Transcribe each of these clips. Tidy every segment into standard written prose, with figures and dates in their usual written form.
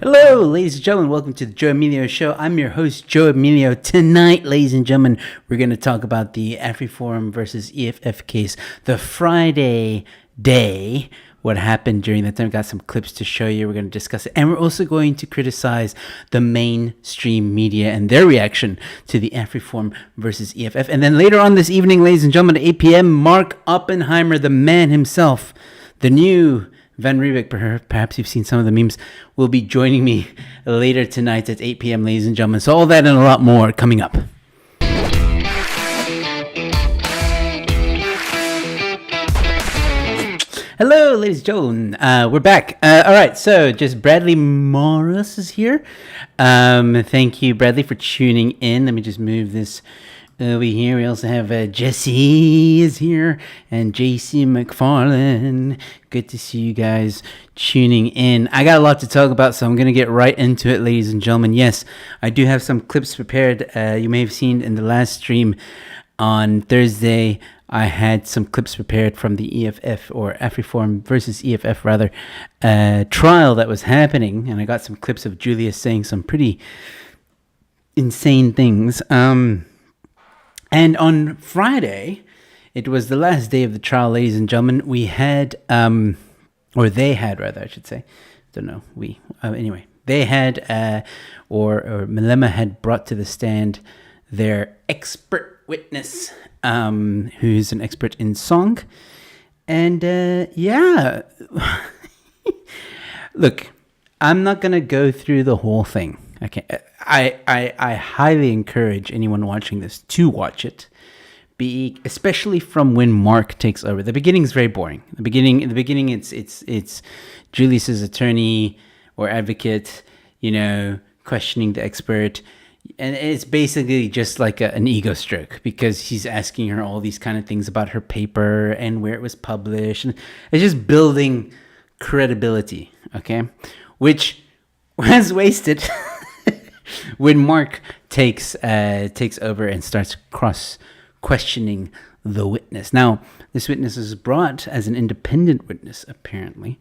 Hello, ladies and gentlemen. Welcome to the Joe Emilio Show. I'm your host, Joe Emilio. Tonight, ladies and gentlemen, we're going to talk about the Afriforum VS EFF case, the Friday day, what happened during that time. We've got some clips to show you. We're going to discuss it. And we're also going to criticize the mainstream media and their reaction to the Afriforum VS EFF. And then later on this evening, ladies and gentlemen, at 8 p.m., Mark Oppenheimer, the man himself, the new Van Riebeck, perhaps you've seen some of the memes, will be joining me later tonight at 8 p.m., ladies and gentlemen. So all that and a lot more coming up. Hello, ladies and gentlemen. We're back. All right, so just Bradley Morris is here. Thank you, Bradley, for tuning in. Let me just move this over here. We also have Jesse is here and JC McFarlane. Good to see you guys tuning in. I got a lot to talk about, so I'm going to get right into it, ladies and gentlemen. Yes, I do have some clips prepared. You may have seen in the last stream on Thursday, I had some clips prepared from the EFF, or Afriforum VS EFF rather, trial that was happening. And I got some clips of Julius saying some pretty insane things. And on Friday, it was the last day of the trial, ladies and gentlemen. We had, or they had rather, I should say. Don't know, anyway. They had, or Malema had brought to the stand their expert witness, who's an expert in song. And, yeah. Look, I'm not going to go through the whole thing. Okay, I highly encourage anyone watching this to watch it, especially from when Mark takes over. The beginning is very boring. In the beginning, it's Julius's attorney or advocate, questioning the expert, and it's basically just like an ego stroke because he's asking her all these kind of things about her paper and where it was published, and it's just building credibility. Okay, which was wasted. When Mark takes over and starts questioning the witness. Now, this witness is brought as an independent witness, apparently,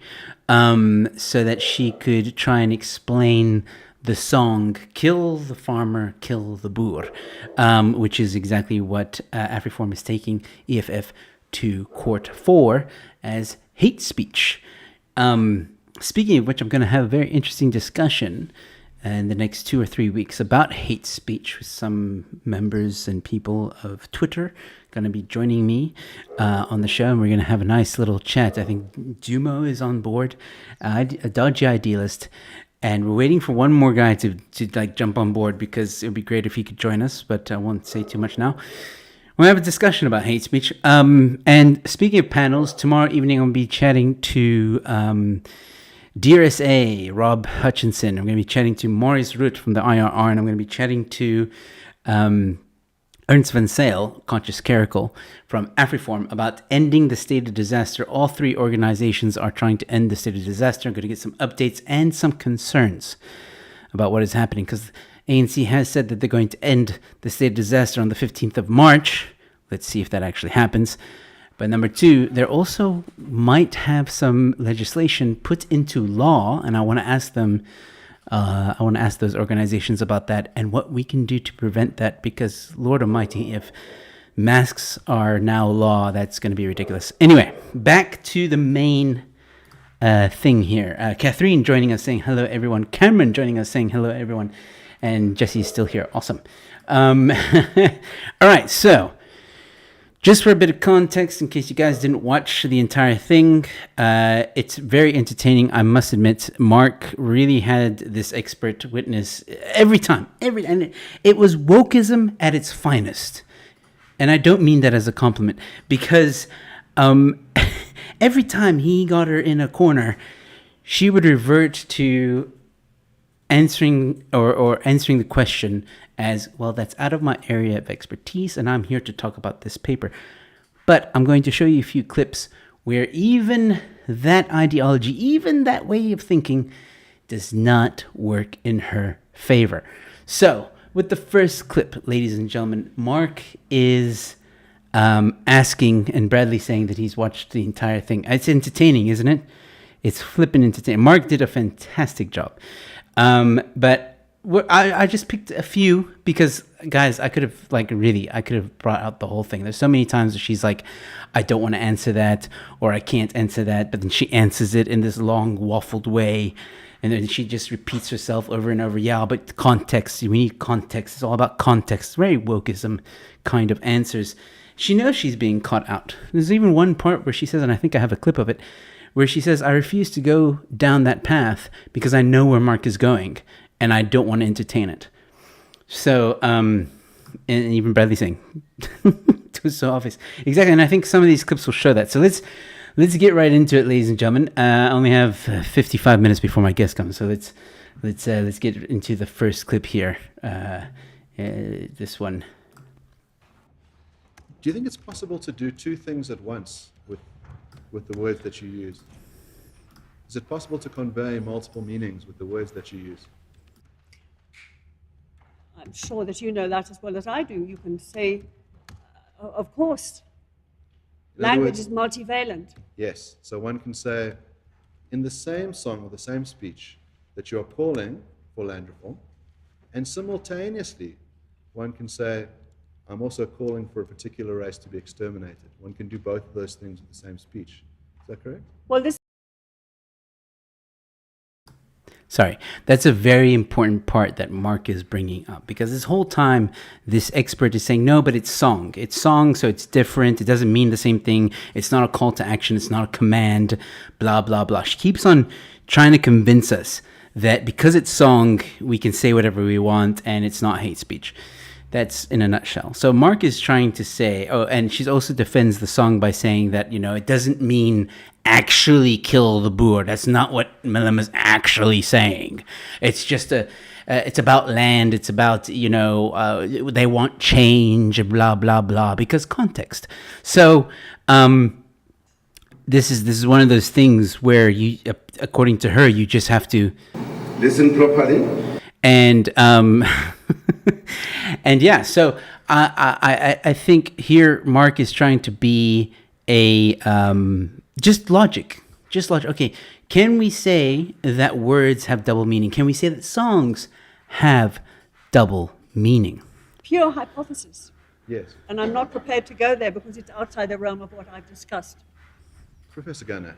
so that she could try and explain the song "Kill the Farmer, Kill the Boer," which is exactly what Afriforum is taking EFF to court for as hate speech. Speaking of which, I'm going to have a very interesting discussion in the next 2 or 3 weeks about hate speech with some members and people of Twitter going to be joining me on the show, and we're going to have a nice little chat. I think Dumo is on board, a dodgy idealist, and we're waiting for one more guy to like jump on board because it would be great if he could join us, but I won't say too much now. We'll have a discussion about hate speech. And speaking of panels, tomorrow evening I'll be chatting to Dear SA, Rob Hutchinson. I'm going to be chatting to Maurice Root from the IRR, and I'm going to be chatting to Ernst van Sale, Conscious Caracal, from Afriforum about ending the state of disaster. All three organizations are trying to end the state of disaster. I'm going to get some updates and some concerns about what is happening, because ANC has said that they're going to end the state of disaster on the 15th of March. Let's see if that actually happens. But number two, there also might have some legislation put into law, and I want to ask them, I want to ask those organizations about that and what we can do to prevent that, because Lord Almighty, if masks are now law, that's going to be ridiculous. Anyway, back to the main thing here. Catherine joining us saying hello, everyone. Cameron joining us saying hello, everyone. And Jesse's still here. Awesome. All right, so just for a bit of context, in case you guys didn't watch the entire thing, it's very entertaining, I must admit. Mark really had this expert witness every time, and it was wokeism at its finest. And I don't mean that as a compliment, because every time he got her in a corner, she would revert to answering or answering the question as, well, that's out of my area of expertise, and I'm here to talk about this paper. But I'm going to show you a few clips where even that ideology, even that way of thinking, does not work in her favor. So, with the first clip, ladies and gentlemen, Mark is asking, and Bradley saying that he's watched the entire thing. It's entertaining, isn't it? It's flippin' entertaining. Mark did a fantastic job. But I just picked a few because, guys, I could have brought out the whole thing. There's so many times that she's like, I don't want to answer that, or I can't answer that, but then she answers it in this long waffled way, and then she just repeats herself over and over. Yeah, but context, we need context. It's all about context. Very wokeism kind of answers. She knows she's being caught out. There's even one part where she says, and I think I have a clip of it, where she says, I refuse to go down that path because I know where Mark is going and I don't want to entertain it. So, and even Bradley saying, it was so obvious. Exactly, and I think some of these clips will show that. So let's get right into it, ladies and gentlemen. I only have 55 minutes before my guest comes, so let's get into the first clip here. This one. Do you think it's possible to do two things at once with the words that you use? Is it possible to convey multiple meanings with the words that you use? I'm sure that you know that as well as I do. You can say, of course, language is multivalent. Yes, so one can say in the same song or the same speech that you're calling for land reform, and simultaneously one can say, I'm also calling for a particular race to be exterminated. One can do both of those things with the same speech. Is that correct? Well, Sorry, that's a very important part that Mark is bringing up, because this whole time this expert is saying, no, but it's song. It's song, so it's different. It doesn't mean the same thing. It's not a call to action. It's not a command, blah, blah, blah. She keeps on trying to convince us that because it's song, we can say whatever we want and it's not hate speech. That's in a nutshell. So Mark is trying to say, and she also defends the song by saying that, it doesn't mean actually kill the Boer. That's not what Millem is actually saying. It's just it's about land. It's about, they want change, blah, blah, blah, because context. So, this is one of those things where you, according to her, you just have to listen properly. And, and yeah, so I think here Mark is trying to be just logic. Okay, can we say that words have double meaning? Can we say that songs have double meaning? pure hypothesis. Yes. And I'm not prepared to go there because it's outside the realm of what I've discussed. Professor Gunnar,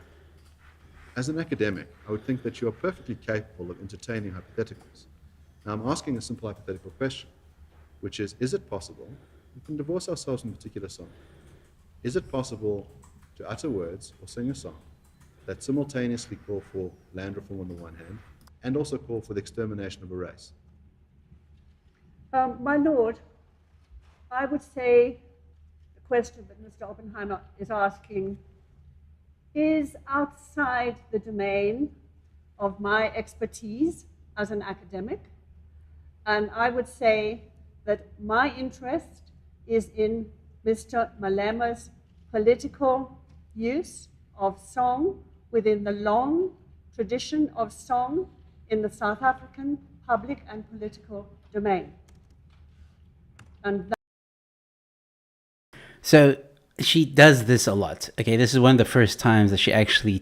as an academic, I would think that you are perfectly capable of entertaining hypotheticals. Now, I'm asking a simple hypothetical question, which is it possible, we can divorce ourselves from a particular song, is it possible to utter words or sing a song that simultaneously call for land reform on the one hand, and also call for the extermination of a race? My Lord, I would say the question that Mr. Oppenheimer is asking is outside the domain of my expertise as an academic. And I would say that my interest is in Mr. Malema's political use of song within the long tradition of song in the South African public and political domain. And so she does this a lot. Okay, this is one of the first times that she actually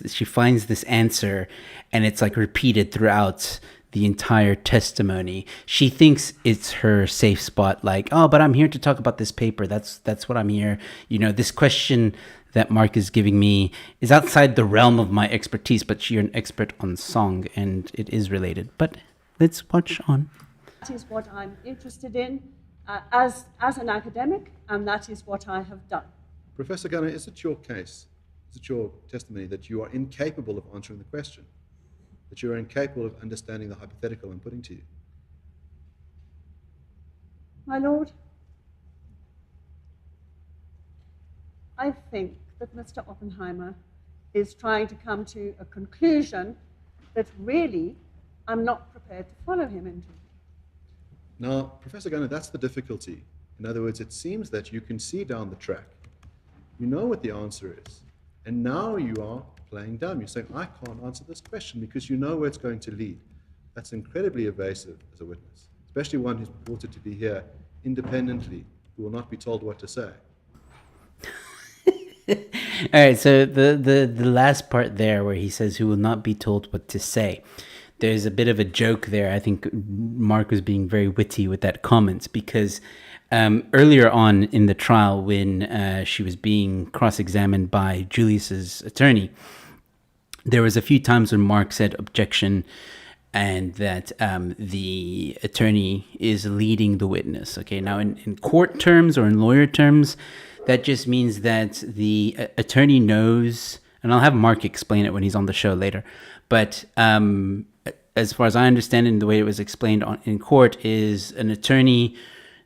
she finds this answer and it's like repeated throughout the entire testimony. She thinks it's her safe spot, like, oh, but I'm here to talk about this paper. That's what I'm here. You know, this question that Mark is giving me is outside the realm of my expertise, but you're an expert on song and it is related. But let's watch on. that is what I'm interested in as an academic, and that is what I have done. Professor Gunnar, is it your case, is it your testimony that you are incapable of answering the question? That you are incapable of understanding the hypothetical I'm putting to you? My Lord, I think that Mr. Oppenheimer is trying to come to a conclusion that really I'm not prepared to follow him into. Now, Professor Gunnar, that's the difficulty. In other words, it seems that you can see down the track. You know what the answer is. And now you are playing dumb. You're saying, I can't answer this question because you know where it's going to lead. That's incredibly evasive as a witness, especially one who's purported to be here independently, who will not be told what to say. All right, so the last part there where he says who will not be told what to say. there's a bit of a joke there. I think Mark was being very witty with that comment because earlier on in the trial, when she was being cross-examined by Julius's attorney, there was a few times when Mark said objection and that the attorney is leading the witness. Okay, now in court terms or in lawyer terms, that just means that the attorney knows, and I'll have Mark explain it when he's on the show later, but as far as I understand it, the way it was explained in court is an attorney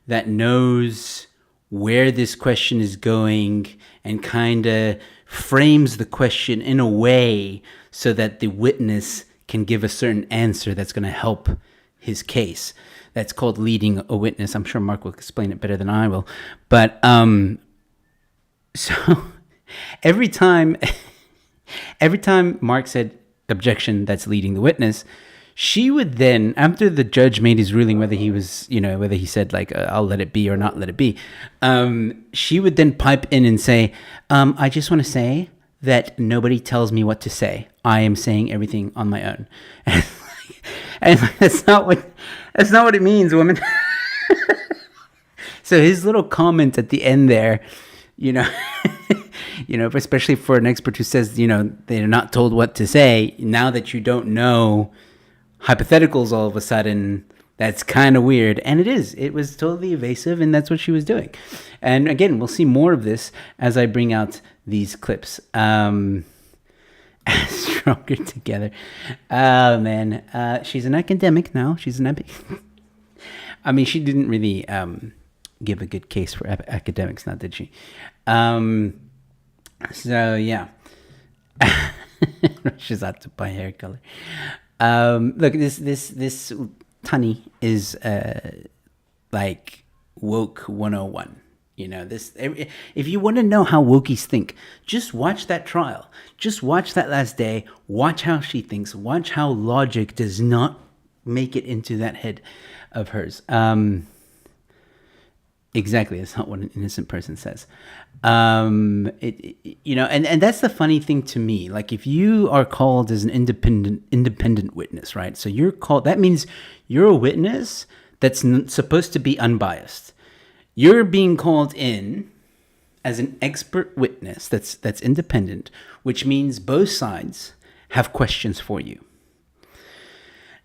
that knows where this question is going and kind of frames the question in a way so that the witness can give a certain answer that's going to help his case. That's called leading a witness. I'm sure Mark will explain it better than I will. But so every time Mark said objection, that's leading the witness, she would then, after the judge made his ruling, whether he was, whether he said like, I'll let it be or not let it be, she would then pipe in and say, I just want to say that nobody tells me what to say. I am saying everything on my own. And that's not what it means, woman. So his little comment at the end there, especially for an expert who says, they're not told what to say. Now that you don't know hypotheticals all of a sudden, that's kind of weird. And it was totally evasive, and that's what she was doing. And again, we'll see more of this as I bring out these clips. Stronger together. Oh, man. She's an academic now. She's an epic. I mean, she didn't really give a good case for academics, now did she? So, yeah. She's out to buy hair color. Look, this Tunny is like woke 101. If you want to know how wokies think, just watch that trial. Just watch that last day. Watch how she thinks. Watch how logic does not make it into that head of hers. Exactly, that's not what an innocent person says. And that's the funny thing to me. Like, if you are called as an independent witness, right? So you're called. That means you're a witness that's supposed to be unbiased. You're being called in as an expert witness that's independent, which means both sides have questions for you.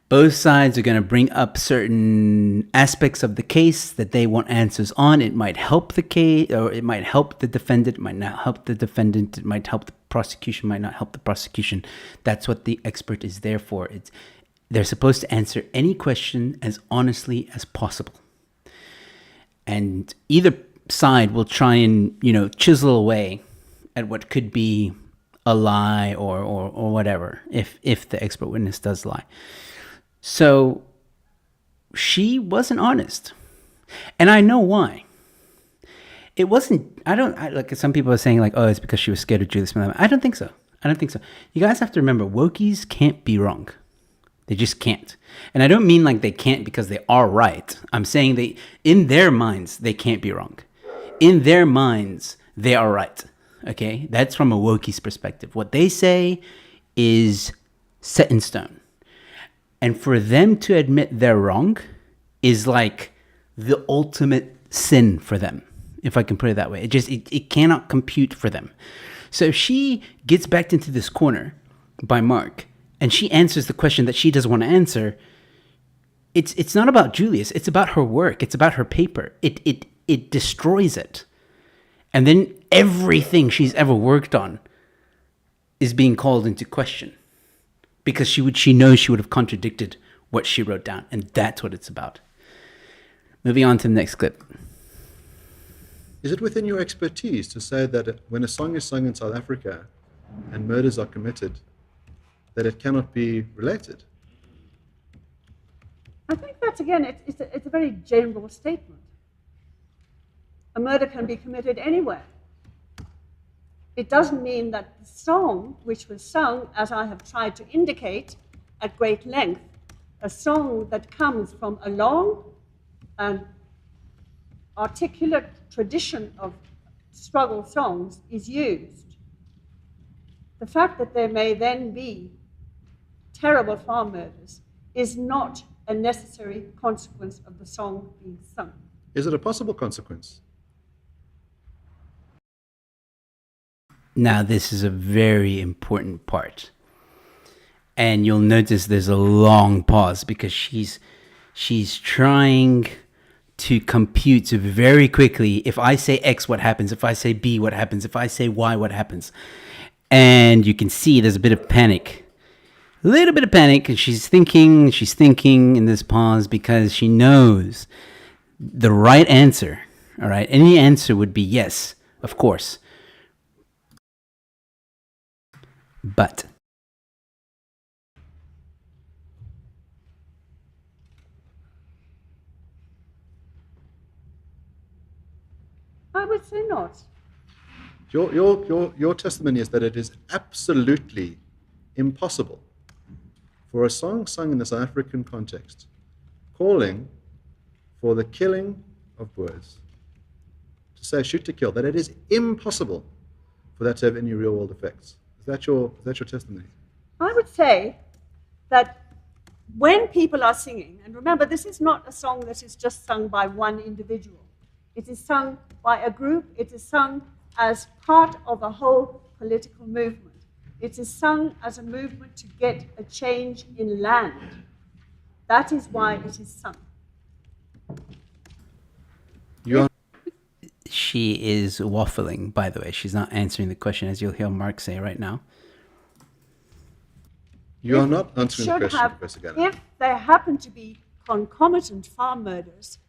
Both sides are going to bring up certain aspects of the case that they want answers on. It might help the case, or it might help the defendant. It might not help the defendant. It might help the prosecution. Might not help the prosecution. That's what the expert is there for. They're supposed to answer any question as honestly as possible. And either side will try and, chisel away at what could be a lie or whatever, if the expert witness does lie. So she wasn't honest. And I know why. It wasn't, like some people are saying like, oh, it's because she was scared of Julius. I don't think so. You guys have to remember, wokies can't be wrong. They just can't. And I don't mean like they can't because they are right. I'm saying in their minds, they can't be wrong. In their minds, they are right. Okay? That's from a wokie's perspective. What they say is set in stone. And for them to admit they're wrong is like the ultimate sin for them, if I can put it that way. It cannot compute for them. So if she gets backed into this corner by Mark, and she answers the question that she doesn't want to answer, it's not about Julius. It's about her work. It's about her paper. It destroys it. And then everything she's ever worked on is being called into question. Because she knows she would have contradicted what she wrote down. And that's what it's about. Moving on to the next clip. Is it within your expertise to say that when a song is sung in South Africa and murders are committed, that it cannot be related? I think that's, again, it's a very general statement. A murder can be committed anywhere. It doesn't mean that the song, which was sung, as I have tried to indicate at great length, a song that comes from a long and articulate tradition of struggle songs, is used. The fact that there may then be terrible farm murders is not a necessary consequence of the song being sung. Is it a possible consequence? Now, this is a very important part. And you'll notice there's a long pause because she's trying to compute very quickly. If I say X, what happens? If I say B, what happens? If I say Y, what happens? And you can see there's a bit of panic. A little bit of panic. And she's thinking in this pause because she knows the right answer. All right. Any answer would be yes, of course. But I would say not. Your testimony is that it is absolutely impossible for a song sung in the South African context, calling for the killing of Boers, to say shoot to kill, that it is impossible for that to have any real world effects. Is that your testimony? I would say that when people are singing, and remember, this is not a song that is just sung by one individual. It is sung by a group. It is sung as part of a whole political movement. It is sung as a movement to get a change in land. That is why it is sung. she is waffling, by the way. She's not answering the question, as you'll hear Mark say right now. You are not answering the question, Professor Gunnar. If there happen to be concomitant farm murders,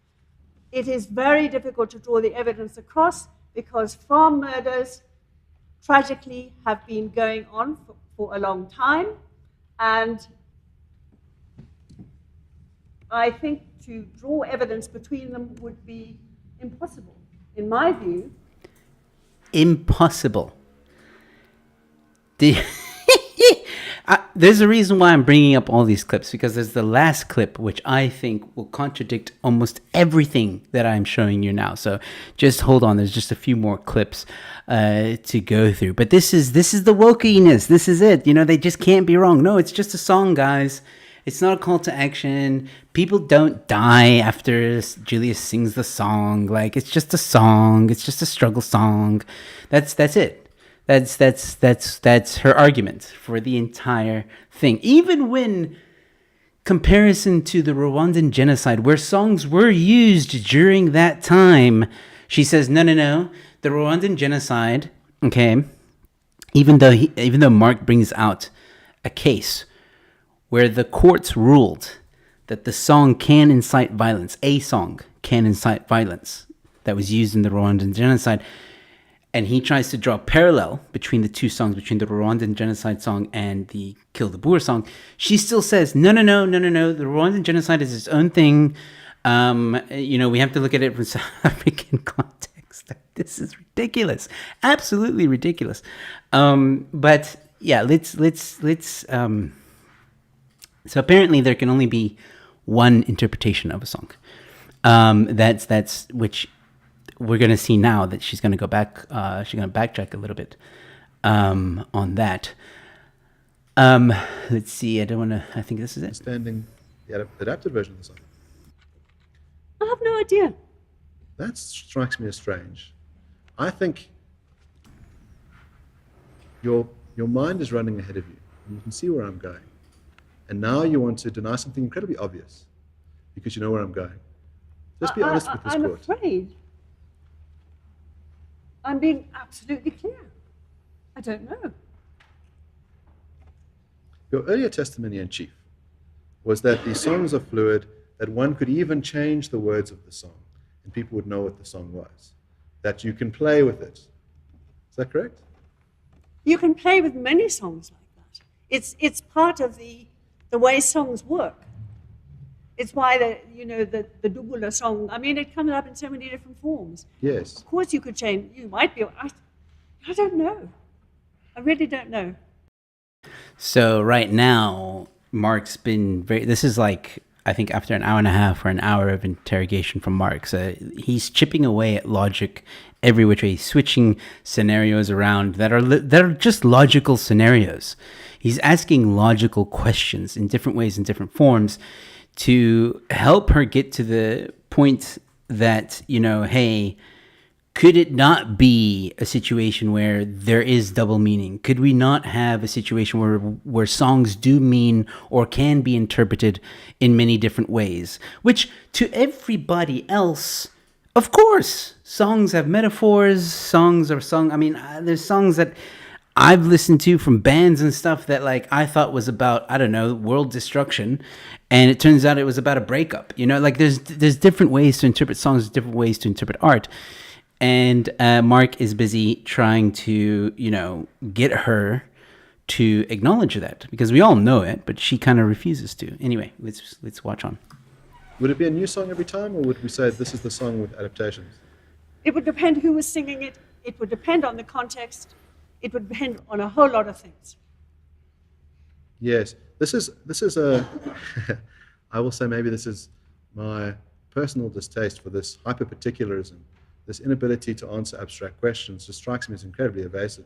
it is very difficult to draw the evidence across because farm murders tragically have been going on for a long time, and I think to draw evidence between them would be impossible, in my view. Impossible. There's a reason why I'm bringing up all these clips, because there's the last clip, which I think will contradict almost everything that I'm showing you now. So just hold on. There's just a few more clips to go through. But this is the wokeness. This is it. You know, they just can't be wrong. No, it's just a song, guys. It's not a call to action. People don't die after Julius sings the song. Like, it's just a song. It's just a struggle song. That's it. That's her argument for the entire thing. Even when comparison to the Rwandan genocide, where songs were used during that time, she says, no, the Rwandan genocide, okay, even though Mark brings out a case where the courts ruled that the song can incite violence, a song can incite violence that was used in the Rwandan genocide, and he tries to draw a parallel between the two songs, between the Rwandan genocide song and the Kill the Boer song, she still says, no, the Rwandan genocide is its own thing. We have to look at it from South African context. This is ridiculous. Absolutely ridiculous. But yeah, let's so apparently there can only be one interpretation of a song. That's which we're going to see now that she's going to go back. She's going to backtrack a little bit on that. Let's see. I think this is it. Standing the adapted version of the song. I have no idea. That strikes me as strange. I think your mind is running ahead of you, and you can see where I'm going. And now you want to deny something incredibly obvious because you know where I'm going. Just be honest with this court. I'm afraid. I'm being absolutely clear. I don't know. Your earlier testimony in chief was that the songs are fluid, that one could even change the words of the song and people would know what the song was, that you can play with it. Is that correct? You can play with many songs like that. It's part of the way songs work. It's why the Dubula song, I mean, it comes up in so many different forms. Yes. Of course you could change, you might be, I don't know. I really don't know. So right now, Mark's been this is like, I think after an hour and a half or an hour of interrogation from Mark. So he's chipping away at logic every which way. He's switching scenarios around that are just logical scenarios. He's asking logical questions in different ways, in different forms, to help her get to the point that, hey, could it not be a situation where there is double meaning? Could we not have a situation where songs do mean or can be interpreted in many different ways? Which to everybody else, of course, songs have metaphors, songs are sung. I mean, there's songs that I've listened to from bands and stuff that I thought was about, I don't know, world destruction. And it turns out it was about a breakup. There's different ways to interpret songs, different ways to interpret art. And Mark is busy trying to, get her to acknowledge that, because we all know it, but she kind of refuses to. Anyway, let's watch on. Would it be a new song every time, or would we say this is the song with adaptations? It would depend who was singing it. It would depend on the context. It would depend on a whole lot of things. Yes, this is a, I will say maybe this is my personal distaste for this hyper-particularism. This inability to answer abstract questions just strikes me as incredibly evasive.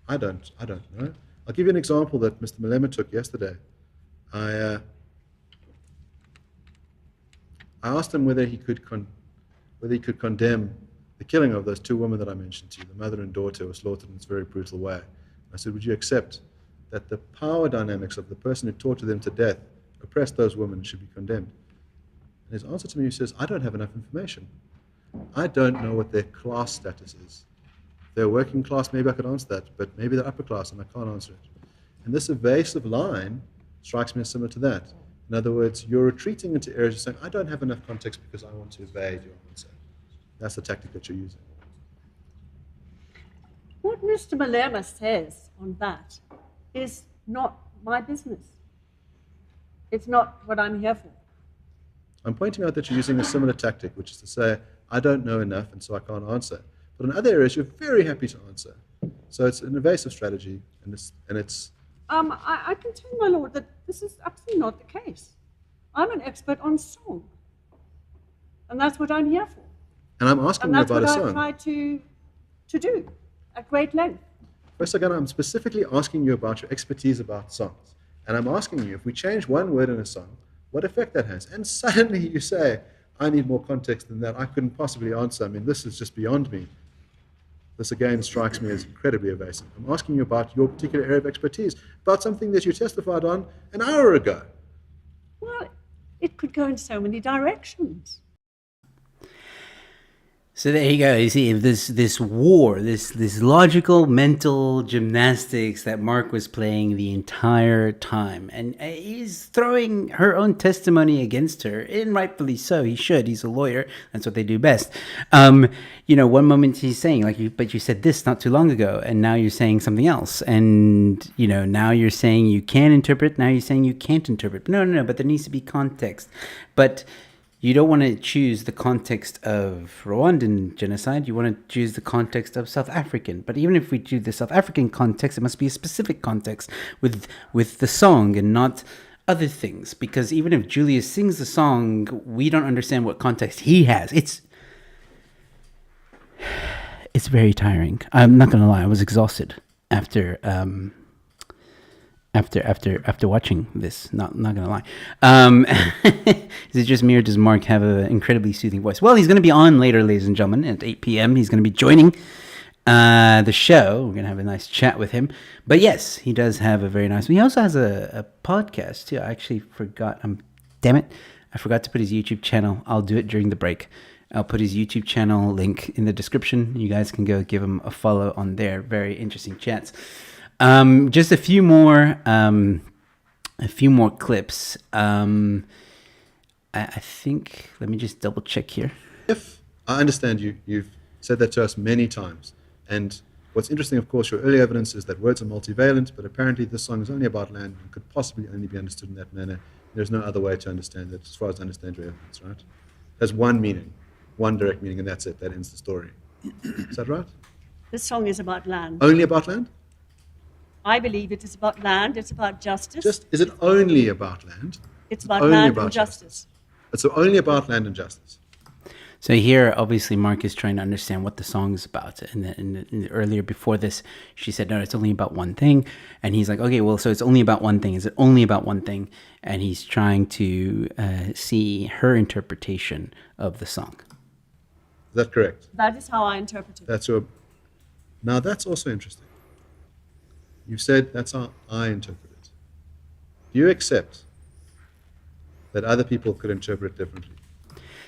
I don't know. I'll give you an example that Mr. Malema took yesterday. I asked him whether he could condemn the killing of those two women that I mentioned to you, the mother and daughter were slaughtered in this very brutal way. I said, would you accept that the power dynamics of the person who tortured them to death, oppressed those women, and should be condemned? And his answer to me, he says, I don't have enough information. I don't know what their class status is. If they're working class, maybe I could answer that, but maybe they're upper class and I can't answer it. And this evasive line strikes me as similar to that. In other words, you're retreating into areas of saying, I don't have enough context because I want to evade your answer. That's the tactic that you're using. What Mr. Malema says on that is not my business. It's not what I'm here for. I'm pointing out that you're using a similar tactic, which is to say, I don't know enough and so I can't answer. But in other areas, you're very happy to answer. So it's an evasive strategy, and it's. I can tell my lord that this is absolutely not the case. I'm an expert on song, and that's what I'm here for. And I'm asking you about a song. And that's what I've tried to do at great length. Professor Gunnar, I'm specifically asking you about your expertise about songs. And I'm asking you, if we change one word in a song, what effect that has. And suddenly you say, I need more context than that. I couldn't possibly answer. I mean, this is just beyond me. This again strikes me as incredibly evasive. I'm asking you about your particular area of expertise, about something that you testified on an hour ago. Well, it could go in so many directions. So there you go. You see, this war, this logical mental gymnastics that Mark was playing the entire time, and he's throwing her own testimony against her, and rightfully so. He should. He's a lawyer. That's what they do best. One moment he's saying but you said this not too long ago, and now you're saying something else, and now you're saying you can interpret. Now you're saying you can't interpret. No. But there needs to be context. But you don't want to choose the context of Rwandan genocide. You want to choose the context of South African. But even if we do the South African context, it must be a specific context with the song and not other things. Because even if Julius sings the song, we don't understand what context he has. It's very tiring. I'm not going to lie. I was exhausted after watching this. Not gonna lie. Is it just me, or does Mark have an incredibly soothing voice? Well, he's going to be on later, ladies and gentlemen, at 8 p.m. He's going to be joining the show. We're going to have a nice chat with him. But yes, he does have a very nice. He also has a podcast too. I actually forgot. Damn it! I forgot to put his YouTube channel. I'll do it during the break. I'll put his YouTube channel link in the description. You guys can go give him a follow on there. Very interesting chats. Just a few more clips. I think, let me just double check here. If I understand you've said that to us many times. And what's interesting, of course, your early evidence is that words are multivalent, but apparently this song is only about land and could possibly only be understood in that manner. There's no other way to understand it, as far as I understand your evidence, right? There's one meaning, one direct meaning, and that's it. That ends the story. Is that right? This song is about land. Only about land? I believe it is about land. It's about justice. Is it only about land? It's about Only land about and justice. It's only about land and justice. It's only about land and justice. So here, obviously, Mark is trying to understand what the song is about. And earlier, before this, she said, no, it's only about one thing. And he's like, okay, well, so it's only about one thing. Is it only about one thing? And he's trying to see her interpretation of the song. Is that correct? That is how I interpret it. Now, that's also interesting. You said that's how I interpret it. Do you accept that other people could interpret it differently?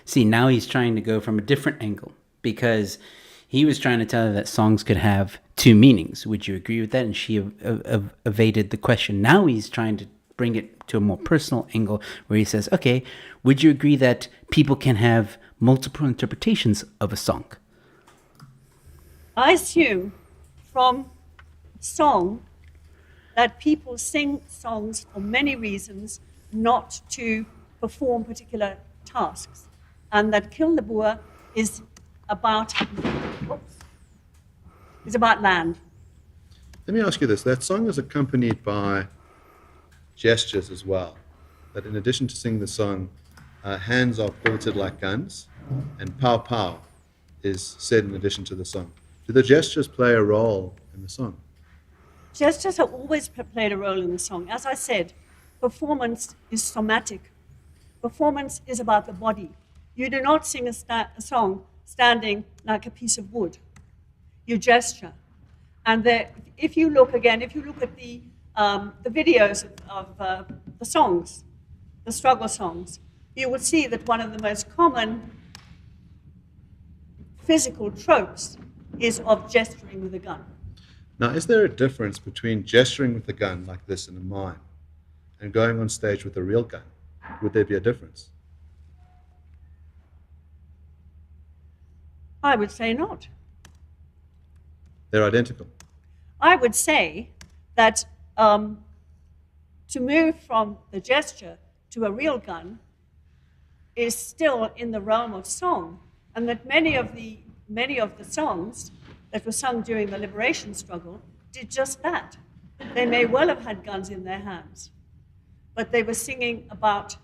See, now he's trying to go from a different angle because he was trying to tell her that songs could have two meanings. Would you agree with that? And she evaded the question. Now he's trying to bring it to a more personal angle where he says, okay, would you agree that people can have multiple interpretations of a song? I assume from song that people sing songs for many reasons, not to perform particular tasks. And that Kill the Boer is about land. Let me ask you this. That song is accompanied by gestures as well. That in addition to singing the song, hands are pointed like guns, and pow pow is said in addition to the song. Do the gestures play a role in the song? Gestures have always played a role in the song. As I said, performance is somatic. Performance is about the body. You do not sing a song standing like a piece of wood. You gesture. And if you look at the videos of the songs, the struggle songs, you will see that one of the most common physical tropes is of gesturing with a gun. Now, is there a difference between gesturing with a gun like this in a mine and going on stage with a real gun? Would there be a difference? I would say not. They're identical. I would say that to move from the gesture to a real gun is still in the realm of song, and that many of the songs that were sung during the liberation struggle did just that. They may well have had guns in their hands, but they were singing about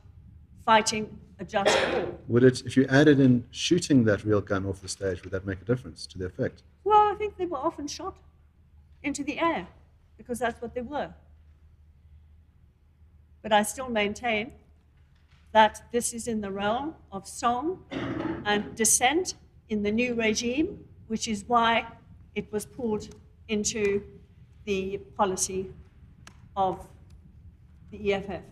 fighting a just war. Would it, if you added in shooting that real gun off the stage, would that make a difference to the effect? Well, I think they were often shot into the air because that's what they were. But I still maintain that this is in the realm of song and dissent in the new regime, which is why it was pulled into the policy of the EFF.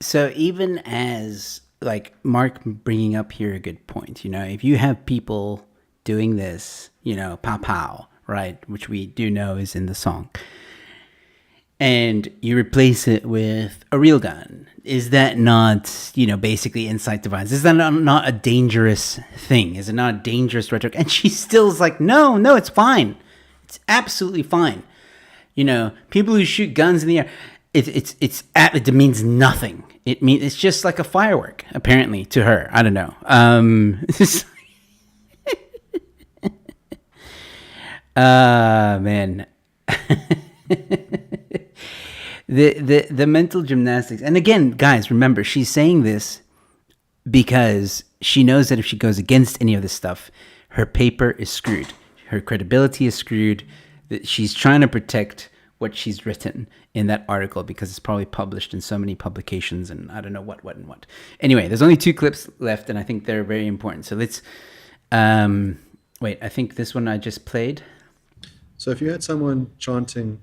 So even as, like, Mark bringing up here a good point, if you have people doing this, pow pow, right, which we do know is in the song, and you replace it with a real gun, is that not, basically incite to violence? Is that not a dangerous thing? Is it not a dangerous rhetoric? And she still is like, no, it's fine. It's absolutely fine. People who shoot guns in the air, it means nothing. It's just like a firework, apparently, to her. I don't know. Man. The mental gymnastics. And again, guys, remember, she's saying this because she knows that if she goes against any of this stuff, her paper is screwed. Her credibility is screwed. That she's trying to protect what she's written in that article because it's probably published in so many publications and I don't know what. Anyway, there's only 2 clips left and I think they're very important. So let's wait, I think this one I just played. So if you had someone chanting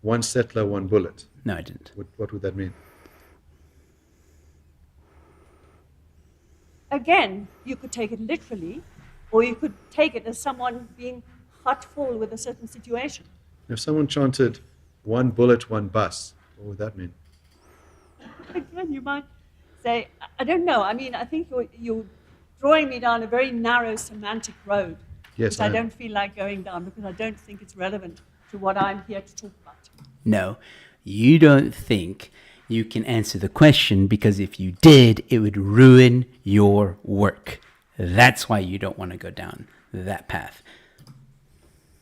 "one settler, one bullet," No, I didn't. what would that mean? Again, you could take it literally, or you could take it as someone being hurtful with a certain situation. If someone chanted "one bullet, one bus," what would that mean? Again, you might say, I don't know. I mean, I think you're drawing me down a very narrow semantic road, Yes, which I don't feel like going down because I don't think it's relevant to what I'm here to talk about. No, you don't think you can answer the question because if you did, it would ruin your work. That's why you don't want to go down that path.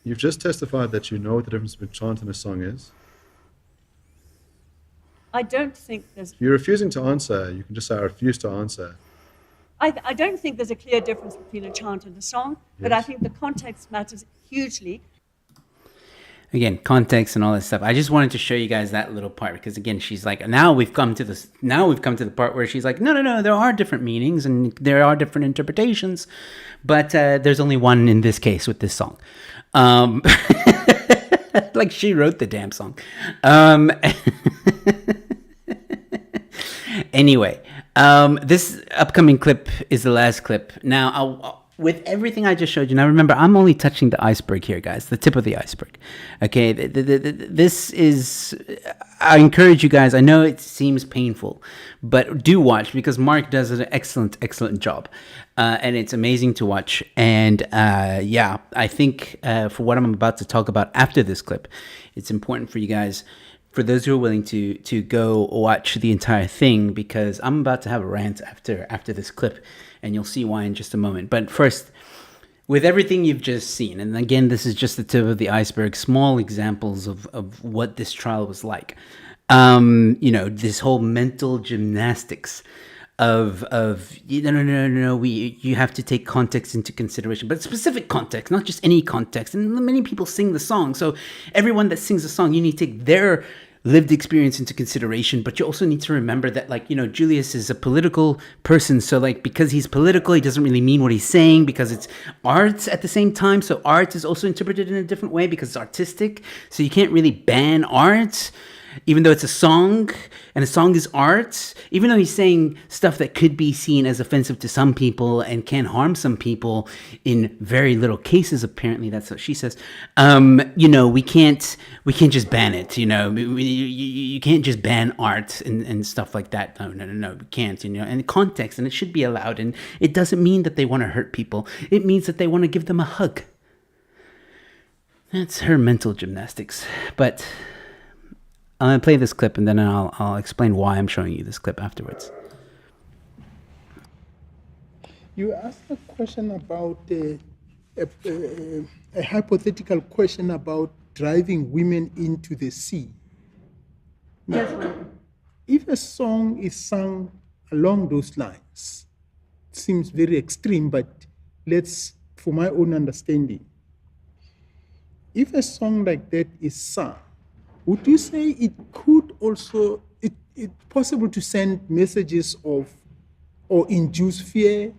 You've just testified that you know what the difference between chant and a song is. I don't think there's. If you're refusing to answer, you can just say, I refuse to answer. I don't think there's a clear difference between a chant and a song, but I Yes. think the context matters hugely. Again, context and all that stuff. I just wanted to show you guys that little part because again, she's like, now we've come to the part where she's like, no, there are different meanings and there are different interpretations, but there's only one in this case with this song. Like she wrote the damn song. Anyway, this upcoming clip is the last clip. Now, with everything I just showed you, now remember, I'm only touching the iceberg here, guys, the tip of the iceberg. Okay, this is, I encourage you guys, I know it seems painful, but do watch because Mark does an excellent job. And it's amazing to watch. And yeah, I think for what I'm about to talk about after this clip, it's important for you guys, for those who are willing to go watch the entire thing, because I'm about to have a rant after this clip, and you'll see why in just a moment. But first, with everything you've just seen, and again, this is just the tip of the iceberg, small examples of what this trial was like. This whole mental gymnastics of no, you have to take context into consideration, but specific context, not just any context. And many people sing the song, so everyone that sings a song, you need to take their lived experience into consideration, but you also need to remember that, like, Julius is a political person, so like, because he's political, he doesn't really mean what he's saying, because it's art at the same time, so art is also interpreted in a different way because it's artistic, so you can't really ban art, even though it's a song, and a song is art, even though he's saying stuff that could be seen as offensive to some people and can harm some people in very little cases, apparently, that's what she says. We can't just ban it, you can't just ban art and stuff like that. No, we can't, and context, and it should be allowed, and it doesn't mean that they want to hurt people. It means that they want to give them a hug. That's her mental gymnastics, but I'm going to play this clip and then I'll explain why I'm showing you this clip afterwards. You asked a question about a hypothetical question about driving women into the sea. Now, Yes. if a song is sung along those lines, it seems very extreme, but for my own understanding, if a song like that is sung, would you say it could also, it's possible to send messages of, or induce fear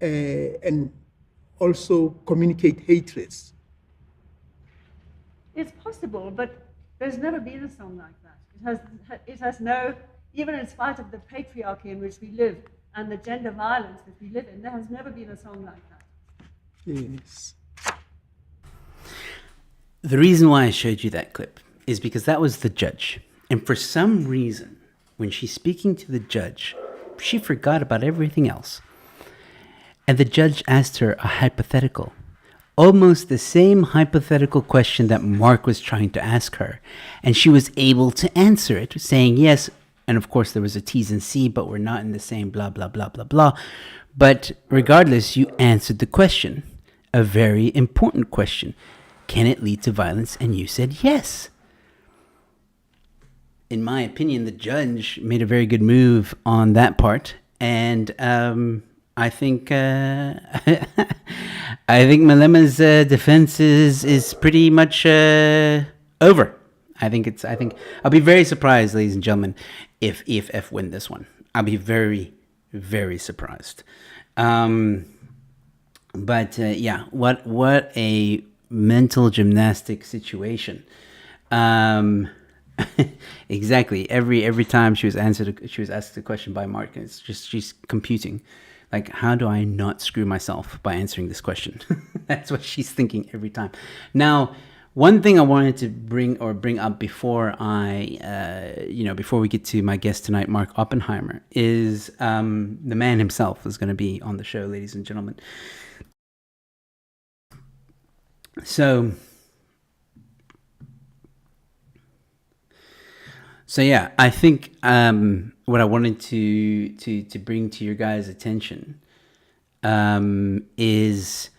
and also communicate hatreds? It's possible, but there's never been a song like that. It has no, even in spite of the patriarchy in which we live and the gender violence that we live in, there has never been a song like that. Yes. The reason why I showed you that clip is because that was the judge. And for some reason, when she's speaking to the judge, she forgot about everything else. And the judge asked her a hypothetical, almost the same hypothetical question that Mark was trying to ask her. And she was able to answer it, saying yes. And of course, there was a T's and C, but we're not in the same blah, blah, blah, blah, blah. But regardless, you answered the question, a very important question. Can it lead to violence? And you said yes. In my opinion, the judge made a very good move on that part, and I think I think Malema's defense is pretty much over. I think I'll be very surprised, ladies and gentlemen, if EFF win this one. I'll be very, very surprised. But yeah, what a mental gymnastic situation. Exactly. Every time she was asked the question by Mark, it's just she's computing, like, how do I not screw myself by answering this question? That's what she's thinking every time. Now, one thing I wanted to bring up before before we get to my guest tonight, Mark Oppenheimer, is the man himself is going to be on the show, ladies and gentlemen. So yeah, I think what I wanted to bring to your guys' attention is,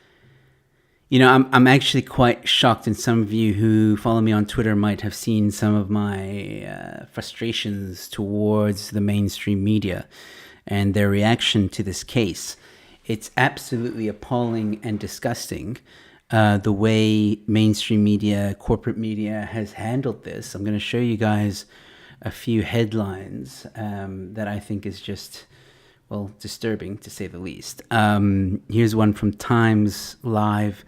I'm actually quite shocked, and some of you who follow me on Twitter might have seen some of my frustrations towards the mainstream media and their reaction to this case. It's absolutely appalling and disgusting the way mainstream media, corporate media has handled this. I'm going to show you guys a few headlines that I think is just, well, disturbing to say the least. Here's one from Times Live.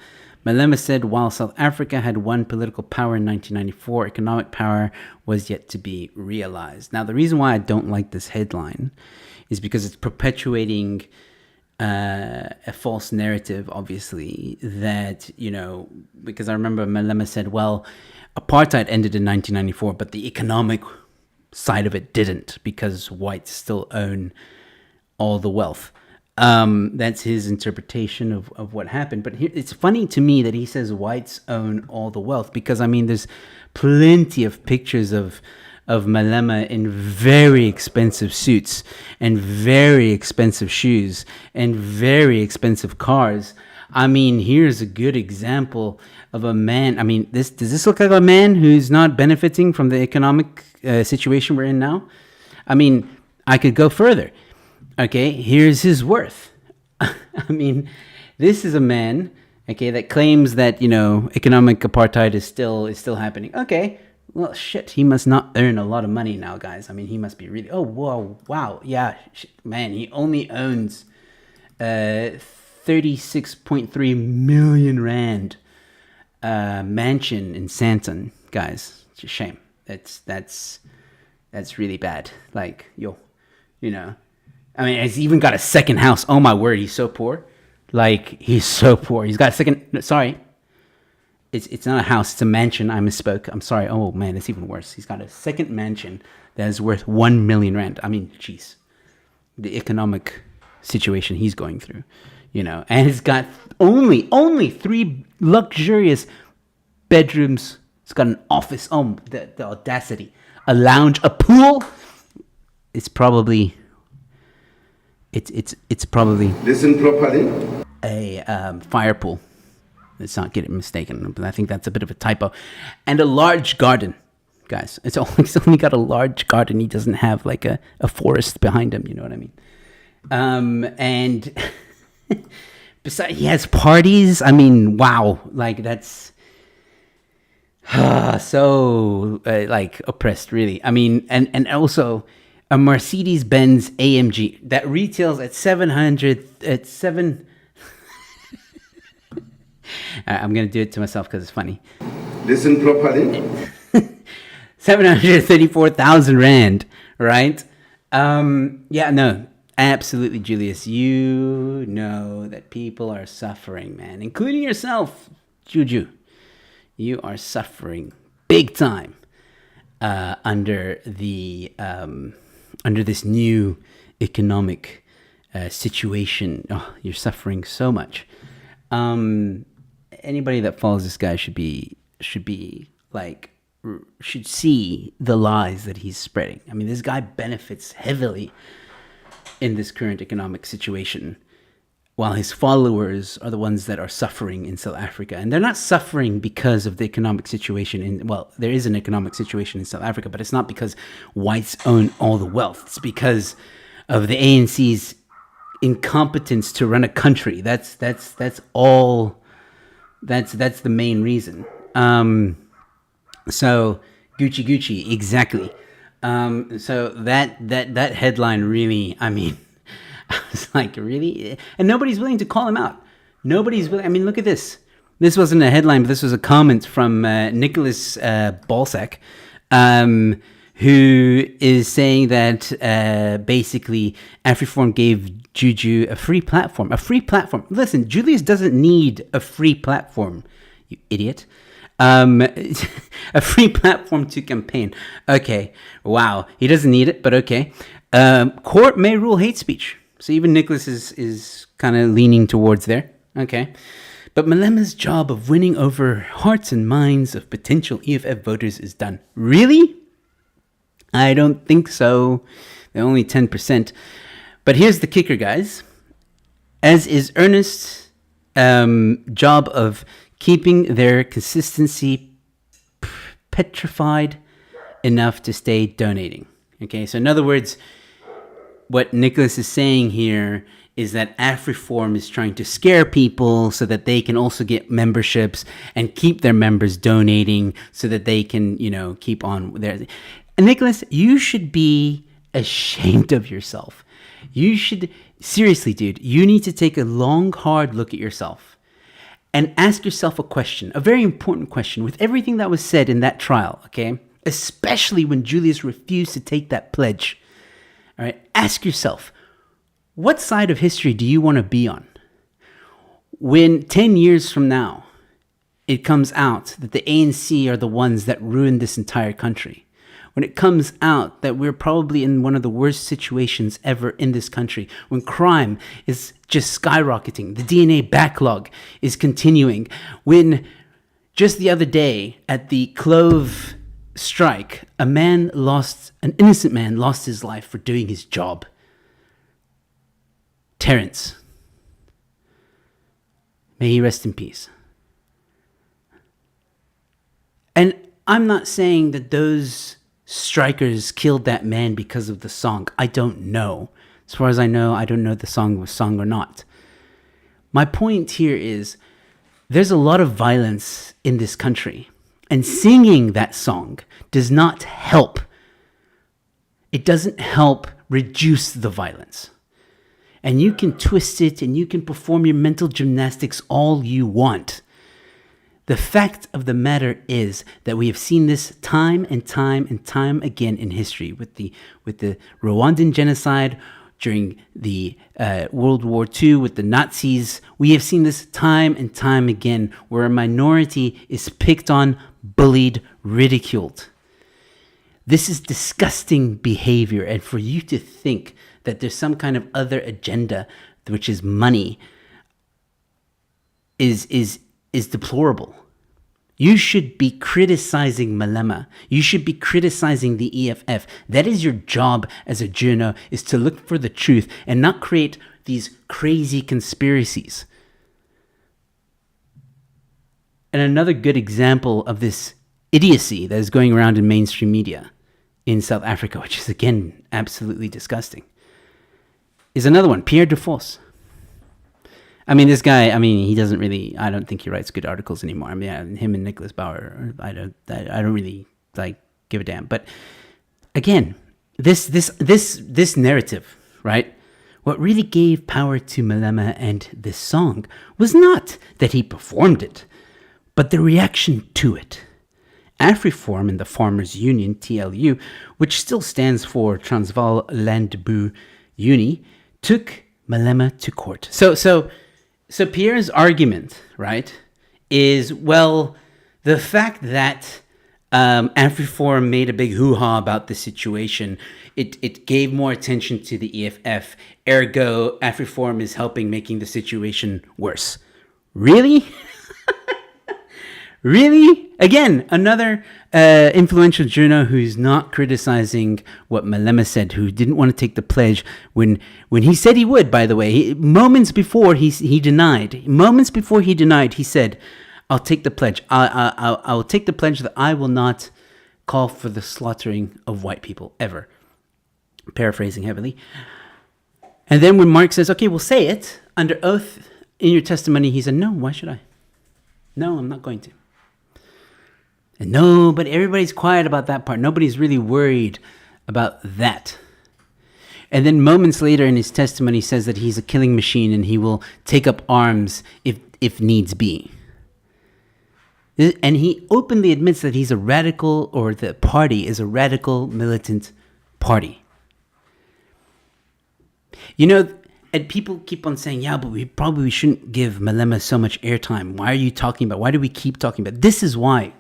Malema said while South Africa had won political power in 1994, economic power was yet to be realized. Now, the reason why I don't like this headline is because it's perpetuating a false narrative, obviously, that, because I remember Malema said, well, apartheid ended in 1994, but the economic side of it didn't, because whites still own all the wealth. That's his interpretation of what happened. But here, it's funny to me that he says whites own all the wealth, because, there's plenty of pictures of Malema in very expensive suits and very expensive shoes and very expensive cars. Here's a good example of a man. Does this look like a man who's not benefiting from the economic situation we're in now? I could go further. Okay, here's his worth. This is a man, okay, that claims that, economic apartheid is still happening. Okay, well, shit, he must not earn a lot of money now, guys. He must be really, wow, yeah, man, he only owns 36.3 million rand mansion in Sandton, guys. It's a shame. That's really bad. He's even got a second house. Oh my word, he's so poor. He's so poor. He's got a second. Sorry, it's not a house. It's a mansion. I misspoke. I'm sorry. Oh man, it's even worse. He's got a second mansion that is worth 1 million rand. Jeez, the economic situation he's going through, and he's got only 3 luxurious bedrooms. It's got an office. Oh, the audacity! A lounge, a pool. It's probably Listen properly. a fire pool. Let's not get it mistaken, but I think that's a bit of a typo. And a large garden, guys. He's only got a large garden. He doesn't have a forest behind him. You know what I mean? And besides, he has parties. Wow, that's so oppressed, really. And also a Mercedes-Benz AMG that retails at 7. I'm going to do it to myself because it's funny. Listen properly. 734,000 rand, right? No, absolutely, Julius. You know that people are suffering, man, including yourself, Juju. You are suffering big time under this new economic situation. Oh, you're suffering so much. Anybody that follows this guy should see the lies that he's spreading. This guy benefits heavily in this current economic situation, while his followers are the ones that are suffering in South Africa. And they're not suffering because of the economic situation there is an economic situation in South Africa, but it's not because whites own all the wealth. It's because of the ANC's incompetence to run a country. That's all. That's the main reason. So Gucci, exactly. So that headline really, I was like, really? And nobody's willing to call him out. Nobody's willing. Look at this. This wasn't a headline, but this was a comment from Nicholas Balsack, who is saying that basically Afriforum gave Juju a free platform. A free platform. Listen, Julius doesn't need a free platform, you idiot. A free platform to campaign. Okay, wow. He doesn't need it, but okay. Court may rule hate speech. So even Nicholas is kind of leaning towards there. Okay. But Malema's job of winning over hearts and minds of potential EFF voters is done. Really? I don't think so. They're only 10%. But here's the kicker, guys. As is earnest job of keeping their consistency petrified enough to stay donating. Okay, so in other words, what Nicholas is saying here is that Afriforum is trying to scare people so that they can also get memberships and keep their members donating so that they can, keep on there. And Nicholas, you should be ashamed of yourself. You should, seriously, dude, you need to take a long, hard look at yourself and ask yourself a question, a very important question with everything that was said in that trial, okay? Especially when Julius refused to take that pledge. All right, ask yourself, what side of history do you want to be on? When 10 years from now, it comes out that the ANC are the ones that ruined this entire country. When it comes out that we're probably in one of the worst situations ever in this country, when crime is just skyrocketing, the DNA backlog is continuing, when just the other day at the Clove strike, an innocent man lost his life for doing his job. Terrence. May he rest in peace. And I'm not saying that those strikers killed that man because of the song. I don't know. As far as I know, I don't know if the song was sung or not. My point here is there's a lot of violence in this country. And singing that song does not help. It doesn't help reduce the violence. And you can twist it and you can perform your mental gymnastics all you want. The fact of the matter is that we have seen this time and time and time again in history with the Rwandan genocide, during the World War II with the Nazis. We have seen this time and time again where a minority is picked on, bullied, ridiculed. This is disgusting behavior, and for you to think that there's some kind of other agenda, which is money, is deplorable. You should be criticizing Malema. You should be criticizing the EFF. That is your job as a journo, is to look for the truth and not create these crazy conspiracies. And another good example of this idiocy that is going around in mainstream media in South Africa, which is again absolutely disgusting, is another one, Pierre Defos. I mean, this guy, he doesn't really, I don't think he writes good articles anymore. Him and Nicholas Bauer, I don't really give a damn. But again, this narrative, right? What really gave power to Malema and this song was not that he performed it, but the reaction to it. Afriforum and the Farmers Union, TLU, which still stands for Transvaal Landbou Unie, took Malema to court. So Pierre's argument, right, is, well, the fact that Afriforum made a big hoo-ha about the situation, it gave more attention to the EFF, ergo Afriforum is helping making the situation worse. Really? Really? Again, another influential journo who's not criticizing what Malema said, who didn't want to take the pledge when he said he would, by the way. Moments before he denied. Moments before he denied, he said, I'll take the pledge. I'll take the pledge that I will not call for the slaughtering of white people, ever. Paraphrasing heavily. And then when Mark says, okay, we'll say it under oath in your testimony, he said, no, why should I? No, I'm not going to. And no, but everybody's quiet about that part. Nobody's really worried about that. And then moments later in his testimony, he says that he's a killing machine and he will take up arms if needs be. And he openly admits that he's a radical, or the party is a radical militant party. And people keep on saying, yeah, but we probably shouldn't give Malema so much airtime. Why do we keep talking about? This is why.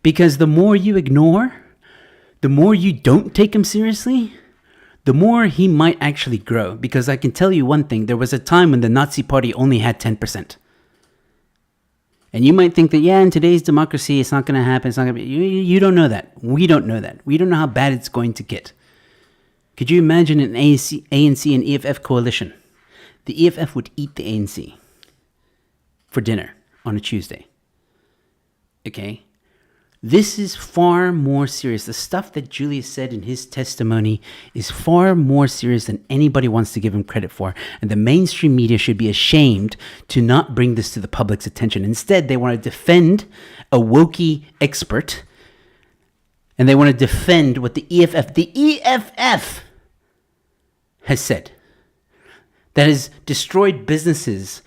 Because the more you ignore, the more you don't take him seriously, the more he might actually grow. Because I can tell you one thing, there was a time when the Nazi party only had 10%. And you might think that, yeah, in today's democracy, it's not going to happen. It's not going to be. You don't know that. We don't know that. We don't know how bad it's going to get. Could you imagine an ANC and EFF coalition? the EFF would eat the ANC for dinner on a Tuesday. Okay? This is far more serious. The stuff that Julius said in his testimony is far more serious than anybody wants to give him credit for. And the mainstream media should be ashamed to not bring this to the public's attention. Instead, they want to defend a wokey expert. And they want to defend what the EFF has said. That has destroyed businesses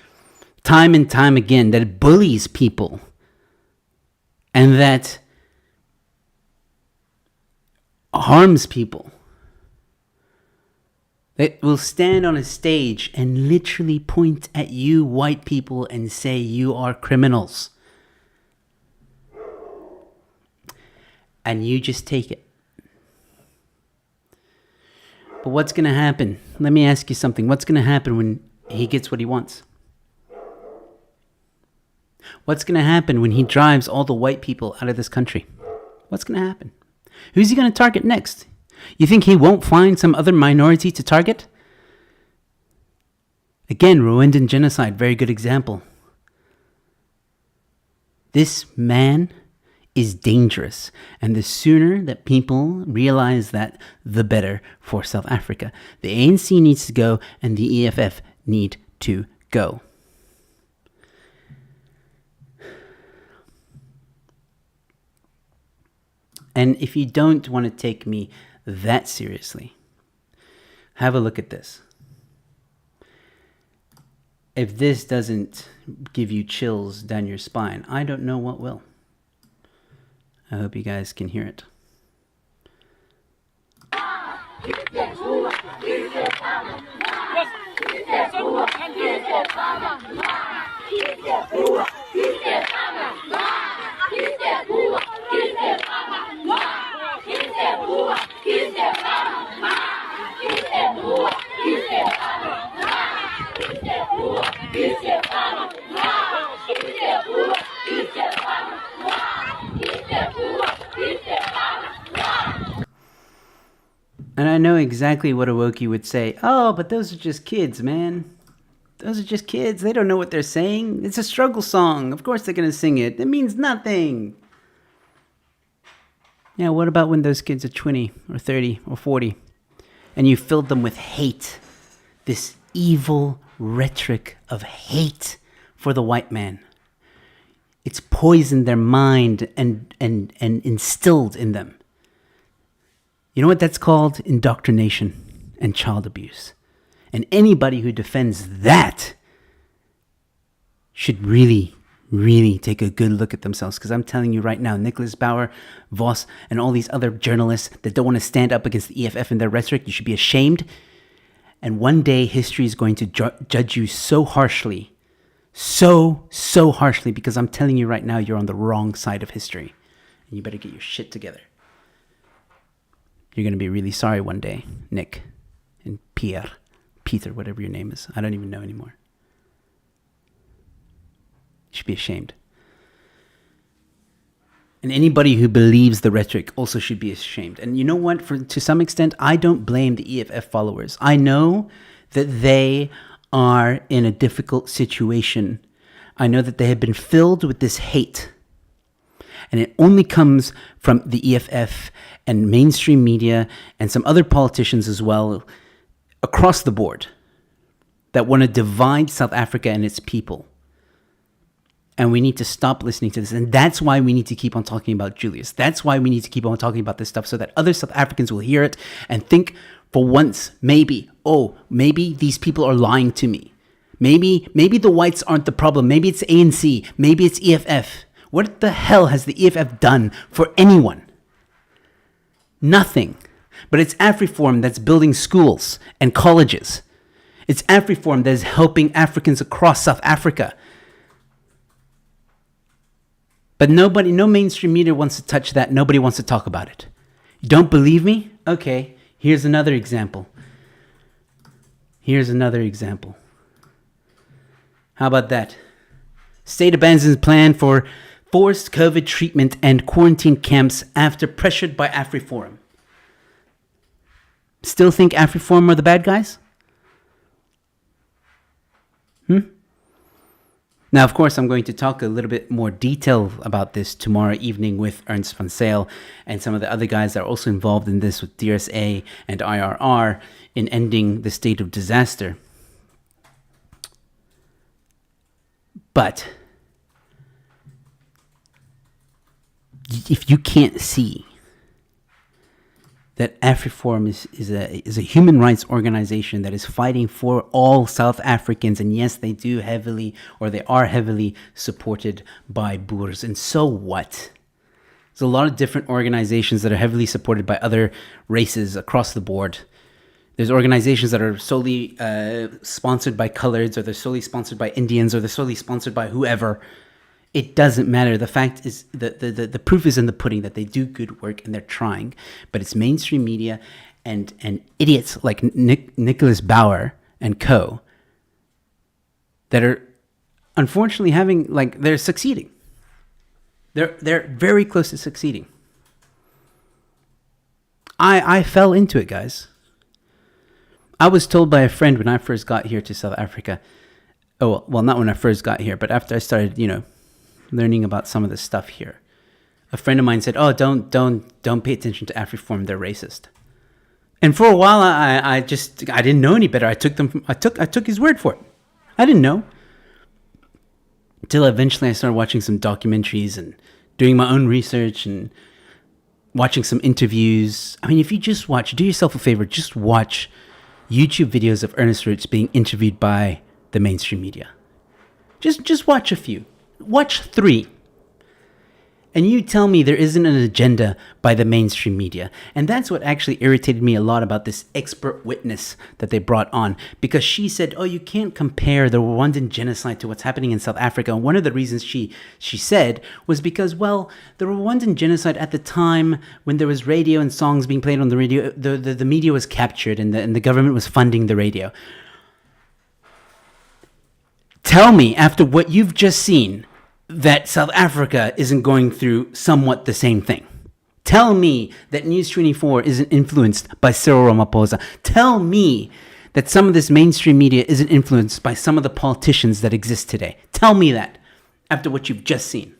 time and time again. That it bullies people. And that harms people. That will stand on a stage and literally point at you white people and say you are criminals. And you just take it. But what's going to happen? Let me ask you something. What's going to happen when he gets what he wants? What's going to happen when he drives all the white people out of this country? What's going to happen? Who's he going to target next? You think he won't find some other minority to target? Again, Rwandan genocide, very good example. This man is dangerous. And the sooner that people realize that, the better for South Africa. The ANC needs to go and the EFF need to go. And if you don't want to take me that seriously, have a look at this. If this doesn't give you chills down your spine, I don't know what will. I hope you guys can hear it. And I know exactly what a Wokey would say. Oh, but those are just kids, man. Those are just kids. They don't know what they're saying. It's a struggle song. Of course they're going to sing it. It means nothing. Yeah, what about when those kids are 20 or 30 or 40 and you filled them with hate? This evil rhetoric of hate for the white man. It's poisoned their mind and instilled in them. You know what that's called? Indoctrination and child abuse. And anybody who defends that should really, really take a good look at themselves. Because I'm telling you right now, Nicholas Bauer, Voss, and all these other journalists that don't want to stand up against the EFF and their rhetoric, you should be ashamed. And one day history is going to judge you so harshly. So harshly. Because I'm telling you right now, you're on the wrong side of history. And you better get your shit together. You're going to be really sorry one day, Nick and Peter, whatever your name is. I don't even know anymore. You should be ashamed. And anybody who believes the rhetoric also should be ashamed. And you know what? To some extent, I don't blame the EFF followers. I know that they are in a difficult situation. I know that they have been filled with this hate. And it only comes from the EFF and mainstream media and some other politicians as well across the board that want to divide South Africa and its people. And we need to stop listening to this. And that's why we need to keep on talking about Julius. That's why we need to keep on talking about this stuff so that other South Africans will hear it and think for once, maybe these people are lying to me. Maybe the whites aren't the problem. Maybe it's ANC. Maybe it's EFF. What the hell has the EFF done for anyone? Nothing. But it's Afriforum that's building schools and colleges. It's Afriforum that is helping Africans across South Africa. But no mainstream media wants to touch that. Nobody wants to talk about it. You don't believe me? Okay, here's another example. How about that? State abandons plan for forced COVID treatment and quarantine camps after pressured by Afriforum. Still think Afriforum are the bad guys? Now, of course, I'm going to talk a little bit more detail about this tomorrow evening with Ernst van Sale and some of the other guys that are also involved in this with DRSA and IRR in ending the state of disaster. But if you can't see that Afriforum is a human rights organization that is fighting for all South Africans, and yes, they are heavily supported by Boers, and so what? There's a lot of different organizations that are heavily supported by other races across the board. There's organizations that are solely sponsored by coloreds, or they're solely sponsored by Indians, or they're solely sponsored by whoever. It doesn't matter. The fact is, the proof is in the pudding that they do good work and they're trying. But it's mainstream media and idiots like Nicholas Bauer and co. that are unfortunately they're succeeding. They're very close to succeeding. I fell into it, guys. I was told by a friend when I first got here to South Africa. Oh, well, not when I first got here, but after I started, learning about some of the stuff here. A friend of mine said, "Oh, don't pay attention to Afriforum. They're racist." And for a while, I didn't know any better. I took his word for it. I didn't know until eventually I started watching some documentaries and doing my own research and watching some interviews. I mean, if you just do yourself a favor, just watch YouTube videos of Ernest Roots being interviewed by the mainstream media. Just watch a few. Watch 3. And you tell me there isn't an agenda by the mainstream media. And that's what actually irritated me a lot about this expert witness that they brought on. Because she said, oh, you can't compare the Rwandan genocide to what's happening in South Africa. And one of the reasons she said was because, well, the Rwandan genocide at the time when there was radio and songs being played on the radio, the media was captured and the government was funding the radio. Tell me, after what you've just seen, that South Africa isn't going through somewhat the same thing. Tell me that News 24 isn't influenced by Cyril Ramaphosa. Tell me that some of this mainstream media isn't influenced by some of the politicians that exist today. Tell me that after what you've just seen.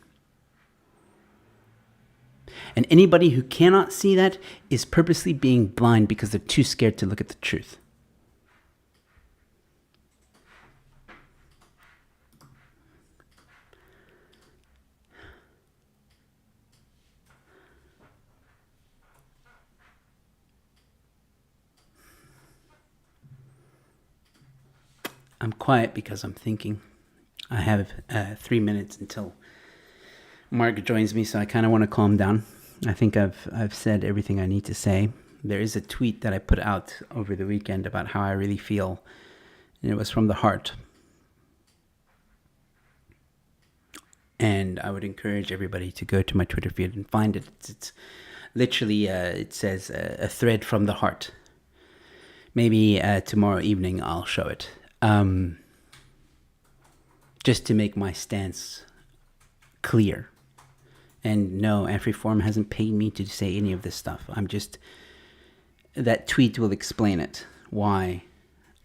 And anybody who cannot see that is purposely being blind because they're too scared to look at the truth. I'm quiet because I'm thinking. I have 3 minutes until Mark joins me, so I kind of want to calm down. I think I've said everything I need to say. There is a tweet that I put out over the weekend about how I really feel, and it was from the heart. And I would encourage everybody to go to my Twitter feed and find it. It's literally, it says a thread from the heart. Maybe tomorrow evening I'll show it. Just to make my stance clear. And no, Afriforum hasn't paid me to say any of this stuff. That tweet will explain it, why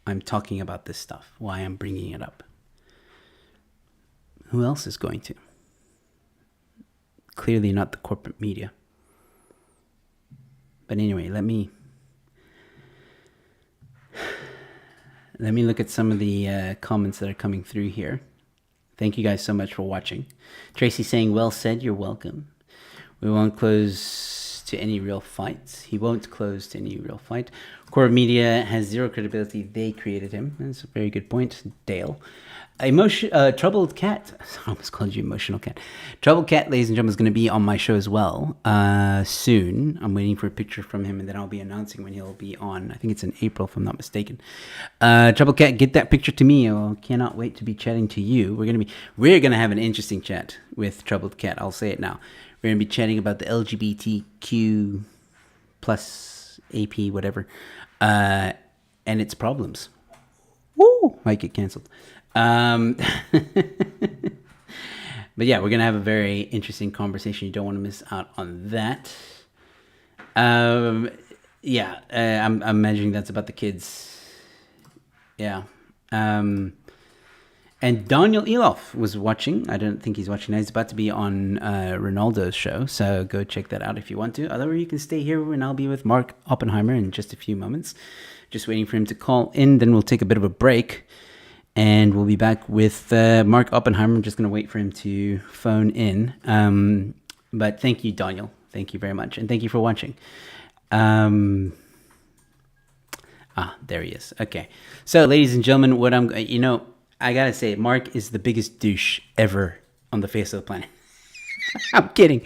I'm talking about this stuff, why I'm bringing it up. Who else is going to? Clearly not the corporate media. But anyway, let me look at some of the comments that are coming through here. Thank you guys so much for watching. Tracy saying, well said, you're welcome. We won't close to any real fights. He won't close to any real fight. Core media has zero credibility. They created him. That's a very good point, Dale. Troubled Cat. I almost called you Emotional Cat. Troubled Cat, ladies and gentlemen, is going to be on my show as well soon. I'm waiting for a picture from him, and then I'll be announcing when he'll be on. I think it's in April, if I'm not mistaken. Troubled Cat, get that picture to me. I cannot wait to be chatting to you. We're gonna have an interesting chat with Troubled Cat. I'll say it now. We're gonna be chatting about the LGBTQ plus AP whatever, and its problems. Woo! Might get canceled. But yeah, we're gonna have a very interesting conversation. You don't want to miss out on that. I'm imagining that's about the kids. Yeah. And Daniel Elof was watching. I don't think he's watching now. He's about to be on Ronaldo's show, so go check that out if you want to. Otherwise, you can stay here and I'll be with Mark Oppenheimer in just a few moments. Just waiting for him to call in. Then we'll take a bit of a break, and we'll be back with Mark Oppenheimer. I'm just going to wait for him to phone in. But thank you, Daniel. Thank you very much, and thank you for watching. There he is. Okay. So, ladies and gentlemen, I gotta say, Mark is the biggest douche ever on the face of the planet. I'm kidding.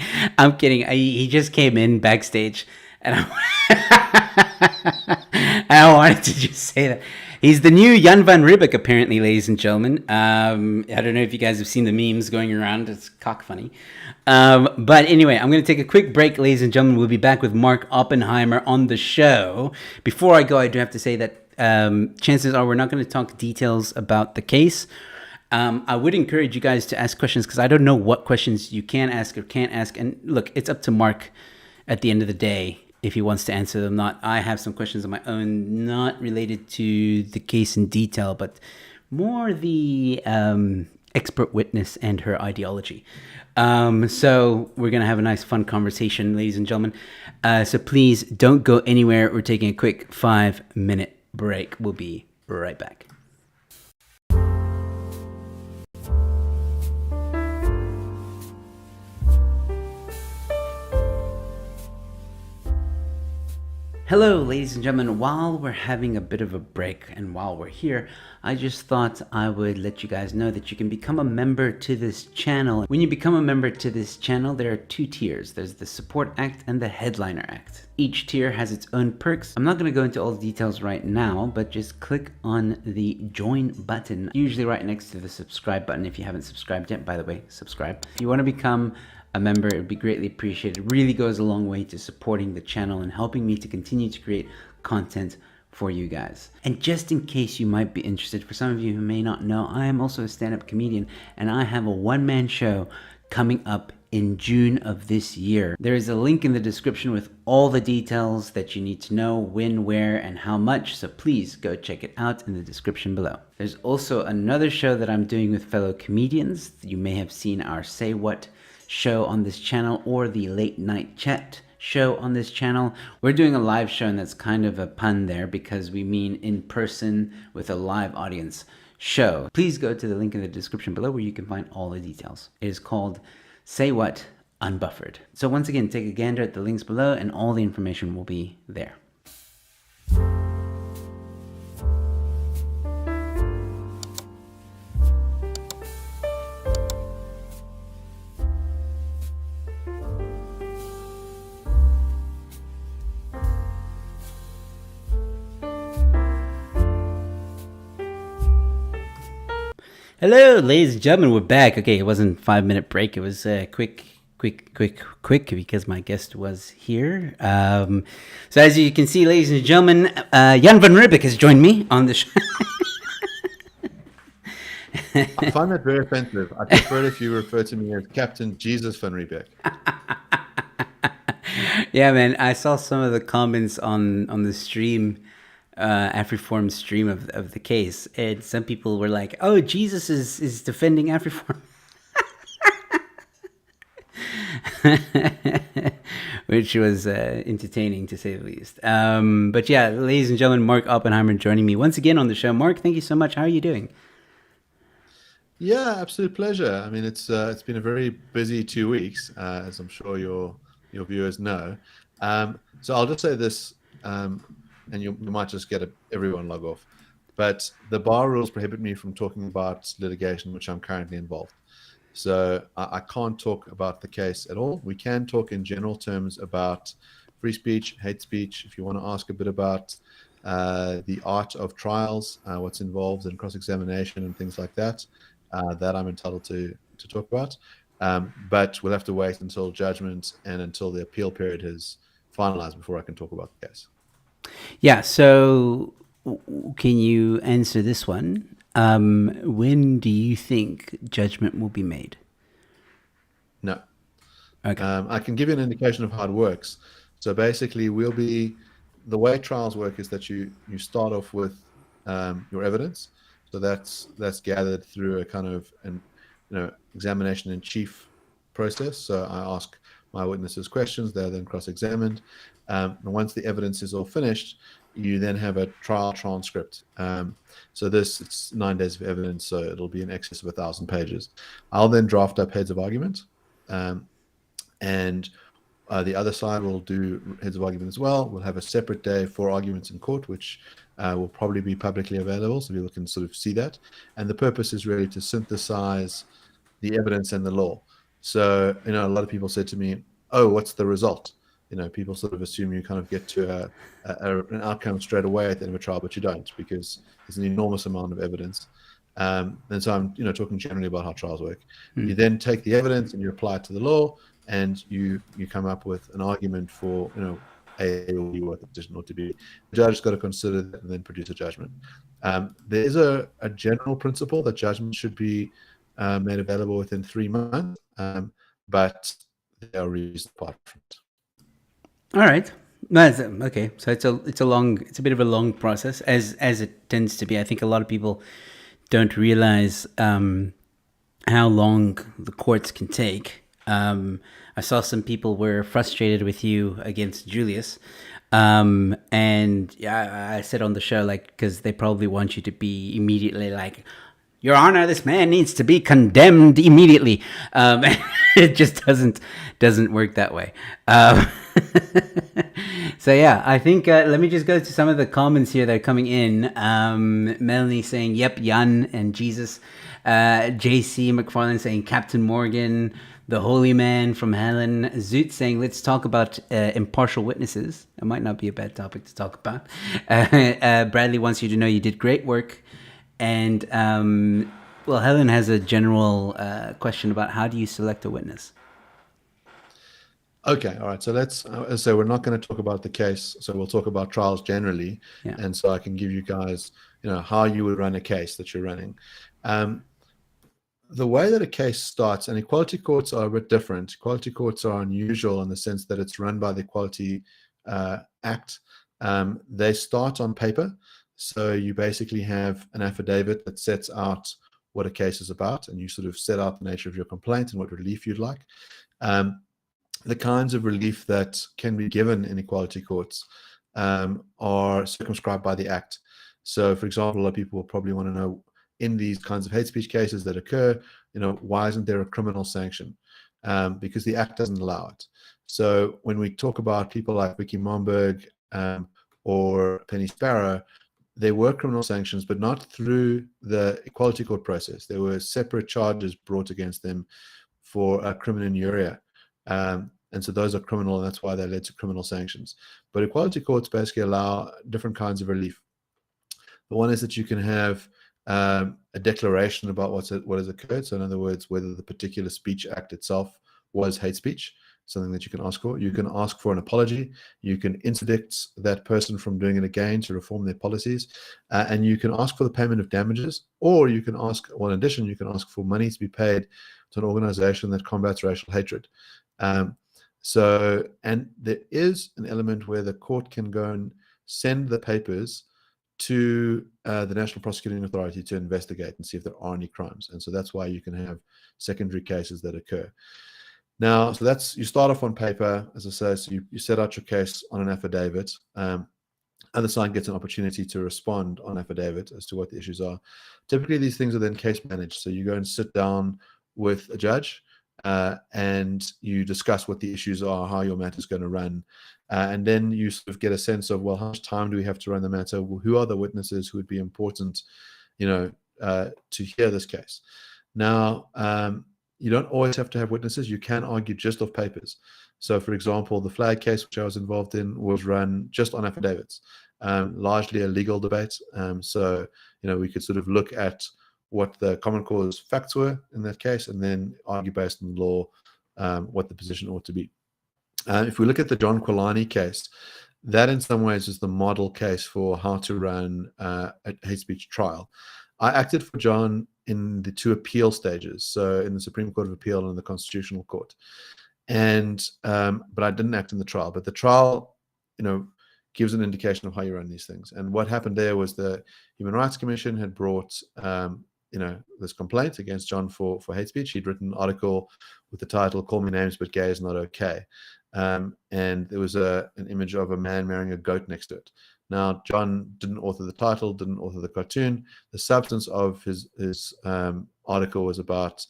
He just came in backstage, and I wanted to just say that he's the new Jan van Riebeeck, apparently, ladies and gentlemen. I don't know if you guys have seen the memes going around. It's cock funny. But anyway, I'm going to take a quick break, ladies and gentlemen. We'll be back with Mark Oppenheimer on the show. Before I go, I do have to say that chances are we're not going to talk details about the case. I would encourage you guys to ask questions because I don't know what questions you can ask or can't ask. And look, it's up to Mark at the end of the day if he wants to answer them. I have some questions of my own, not related to the case in detail, but more the expert witness and her ideology. So we're going to have a nice fun conversation, ladies and gentlemen. So please don't go anywhere. We're taking a quick 5-minute break. We'll be right back. Hello, ladies and gentlemen. While we're having a bit of a break and while we're here, I just thought I would let you guys know that you can become a member to this channel. When you become a member to this channel, there are 2 tiers. There's the Support Act and the Headliner Act. Each tier has its own perks. I'm not going to go into all the details right now, but just click on the join button, usually right next to the subscribe button. If you haven't subscribed yet, by the way, subscribe. If you want to become a member, it would be greatly appreciated. It really goes a long way to supporting the channel and helping me to continue to create content for you guys. And just in case you might be interested, for some of you who may not know, I am also a stand-up comedian and I have a one-man show coming up in June of this year. There is a link in the description with all the details that you need to know, when, where, and how much, so please go check it out in the description below. There's also another show that I'm doing with fellow comedians. You may have seen our Say What show on this channel or the Late Night Chat show on this channel. We're doing a live show, and that's kind of a pun there because we mean in person with a live audience show. Please go to the link in the description below where you can find all the details. It is called Say What Unbuffered. So once again, take a gander at the links below and all the information will be there. Hello, ladies and gentlemen, we're back. Okay, it wasn't 5-minute break. It was quick because my guest was here. So as you can see, ladies and gentlemen, Jan van Riebeeck has joined me on the show. I find that very offensive. I prefer it if you refer to me as Captain Jesus van Riebeeck. Yeah, man, I saw some of the comments on the stream, Afriforum stream of the case, and some people were like, "Oh, Jesus is defending Afriforum," which was entertaining to say the least. But yeah, ladies and gentlemen, Mark Oppenheimer joining me once again on the show. Mark, thank you so much. How are you doing? Yeah, absolute pleasure. I mean, it's been a very busy 2 weeks, as I'm sure your viewers know. So I'll just say this. And you might just get everyone log off. But the bar rules prohibit me from talking about litigation, which I'm currently involved. So I can't talk about the case at all. We can talk in general terms about free speech, hate speech. If you want to ask a bit about the art of trials, what's involved in cross-examination and things like that, that I'm entitled to talk about. But we'll have to wait until judgment and until the appeal period is finalized before I can talk about the case. Yeah, so can you answer this one? When do you think judgment will be made? No. Okay. I can give you an indication of how it works. So basically, the way trials work is that you start off with your evidence. So that's gathered through a kind of examination in chief process. So I ask my witnesses questions, they're then cross-examined. And once the evidence is all finished, you then have a trial transcript. So it's 9 days of evidence, so it'll be in excess of 1,000 pages. I'll then draft up heads of argument, and the other side will do heads of argument as well. We'll have a separate day for arguments in court, which will probably be publicly available, so people can sort of see that. And the purpose is really to synthesize the evidence and the law. So, a lot of people said to me, "Oh, what's the result?" People sort of assume you kind of get to an outcome straight away at the end of a trial, but you don't, because there's an enormous amount of evidence. And so I'm, talking generally about how trials work. You then take the evidence and you apply it to the law, and you come up with an argument for, A or B, what the position ought to be. The judge has got to consider that and then produce a judgment. There is a general principle that judgment should be made available within 3 months, but there are reasons apart from it. All right. Okay. So it's a bit of a long process, as it tends to be. I think a lot of people don't realize how long the courts can take. I saw some people were frustrated with you against Julius. And yeah, I said on the show, because they probably want you to be immediately like, "Your Honor, this man needs to be condemned immediately." It just doesn't work that way. So yeah, I think let me just go to some of the comments here that are coming in. Melanie saying, "Yep, Jan and Jesus." JC McFarlane saying, "Captain Morgan." The Holy Man from Helen. Zoot saying, "Let's talk about impartial witnesses." That might not be a bad topic to talk about. Bradley wants you to know you did great work. And, Helen has a general question about how do you select a witness? Okay, all right. So we're not going to talk about the case. So we'll talk about trials generally. Yeah. And so I can give you guys, how you would run a case that you're running. The way that a case starts, and equality courts are a bit different. Equality courts are unusual in the sense that it's run by the Equality Act. They start on paper. So you basically have an affidavit that sets out what a case is about, and you sort of set out the nature of your complaint and what relief you'd like. The kinds of relief that can be given in equality courts are circumscribed by the Act. So, for example, a lot of people will probably want to know, in these kinds of hate speech cases that occur, why isn't there a criminal sanction? Because the Act doesn't allow it. So when we talk about people like Vicky Momberg or Penny Sparrow, there were criminal sanctions, but not through the equality court process. There were separate charges brought against them for criminal injuria. And so those are criminal, and that's why they led to criminal sanctions. But equality courts basically allow different kinds of relief. The one is that you can have a declaration about what has occurred. So in other words, whether the particular speech act itself was hate speech, something that you can ask for. You can ask for an apology. You can interdict that person from doing it again to reform their policies. And you can ask for the payment of damages, or you can ask, in addition, you can ask for money to be paid to an organization that combats racial hatred. And there is an element where the court can go and send the papers to the National Prosecuting Authority to investigate and see if there are any crimes. And so that's why you can have secondary cases that occur. Now, so you start off on paper, as I say, so you set out your case on an affidavit. Other side gets an opportunity to respond on affidavit as to what the issues are. Typically, these things are then case managed. So you go and sit down with a judge and you discuss what the issues are, how your matter is going to run. And then you sort of get a sense of, well, how much time do we have to run the matter? Well, who are the witnesses who would be important, to hear this case? Now, you don't always have to have witnesses. You can argue just off papers. So, for example, the flag case, which I was involved in, was run just on affidavits, largely a legal debate. So, we could sort of look at what the common cause facts were in that case, and then argue based on the law what the position ought to be. If we look at the John Quilani case, that in some ways is the model case for how to run a hate speech trial. I acted for John in the two appeal stages, so in the Supreme Court of Appeal and the Constitutional Court, and but I didn't act in the trial. But the trial, gives an indication of how you run these things. And what happened there was the Human Rights Commission had brought this complaint against John for hate speech. He'd written an article with the title "Call Me Names But Gay Is Not Okay," and there was an image of a man marrying a goat next to it. Now, John didn't author the title, didn't author the cartoon. The substance of his article was about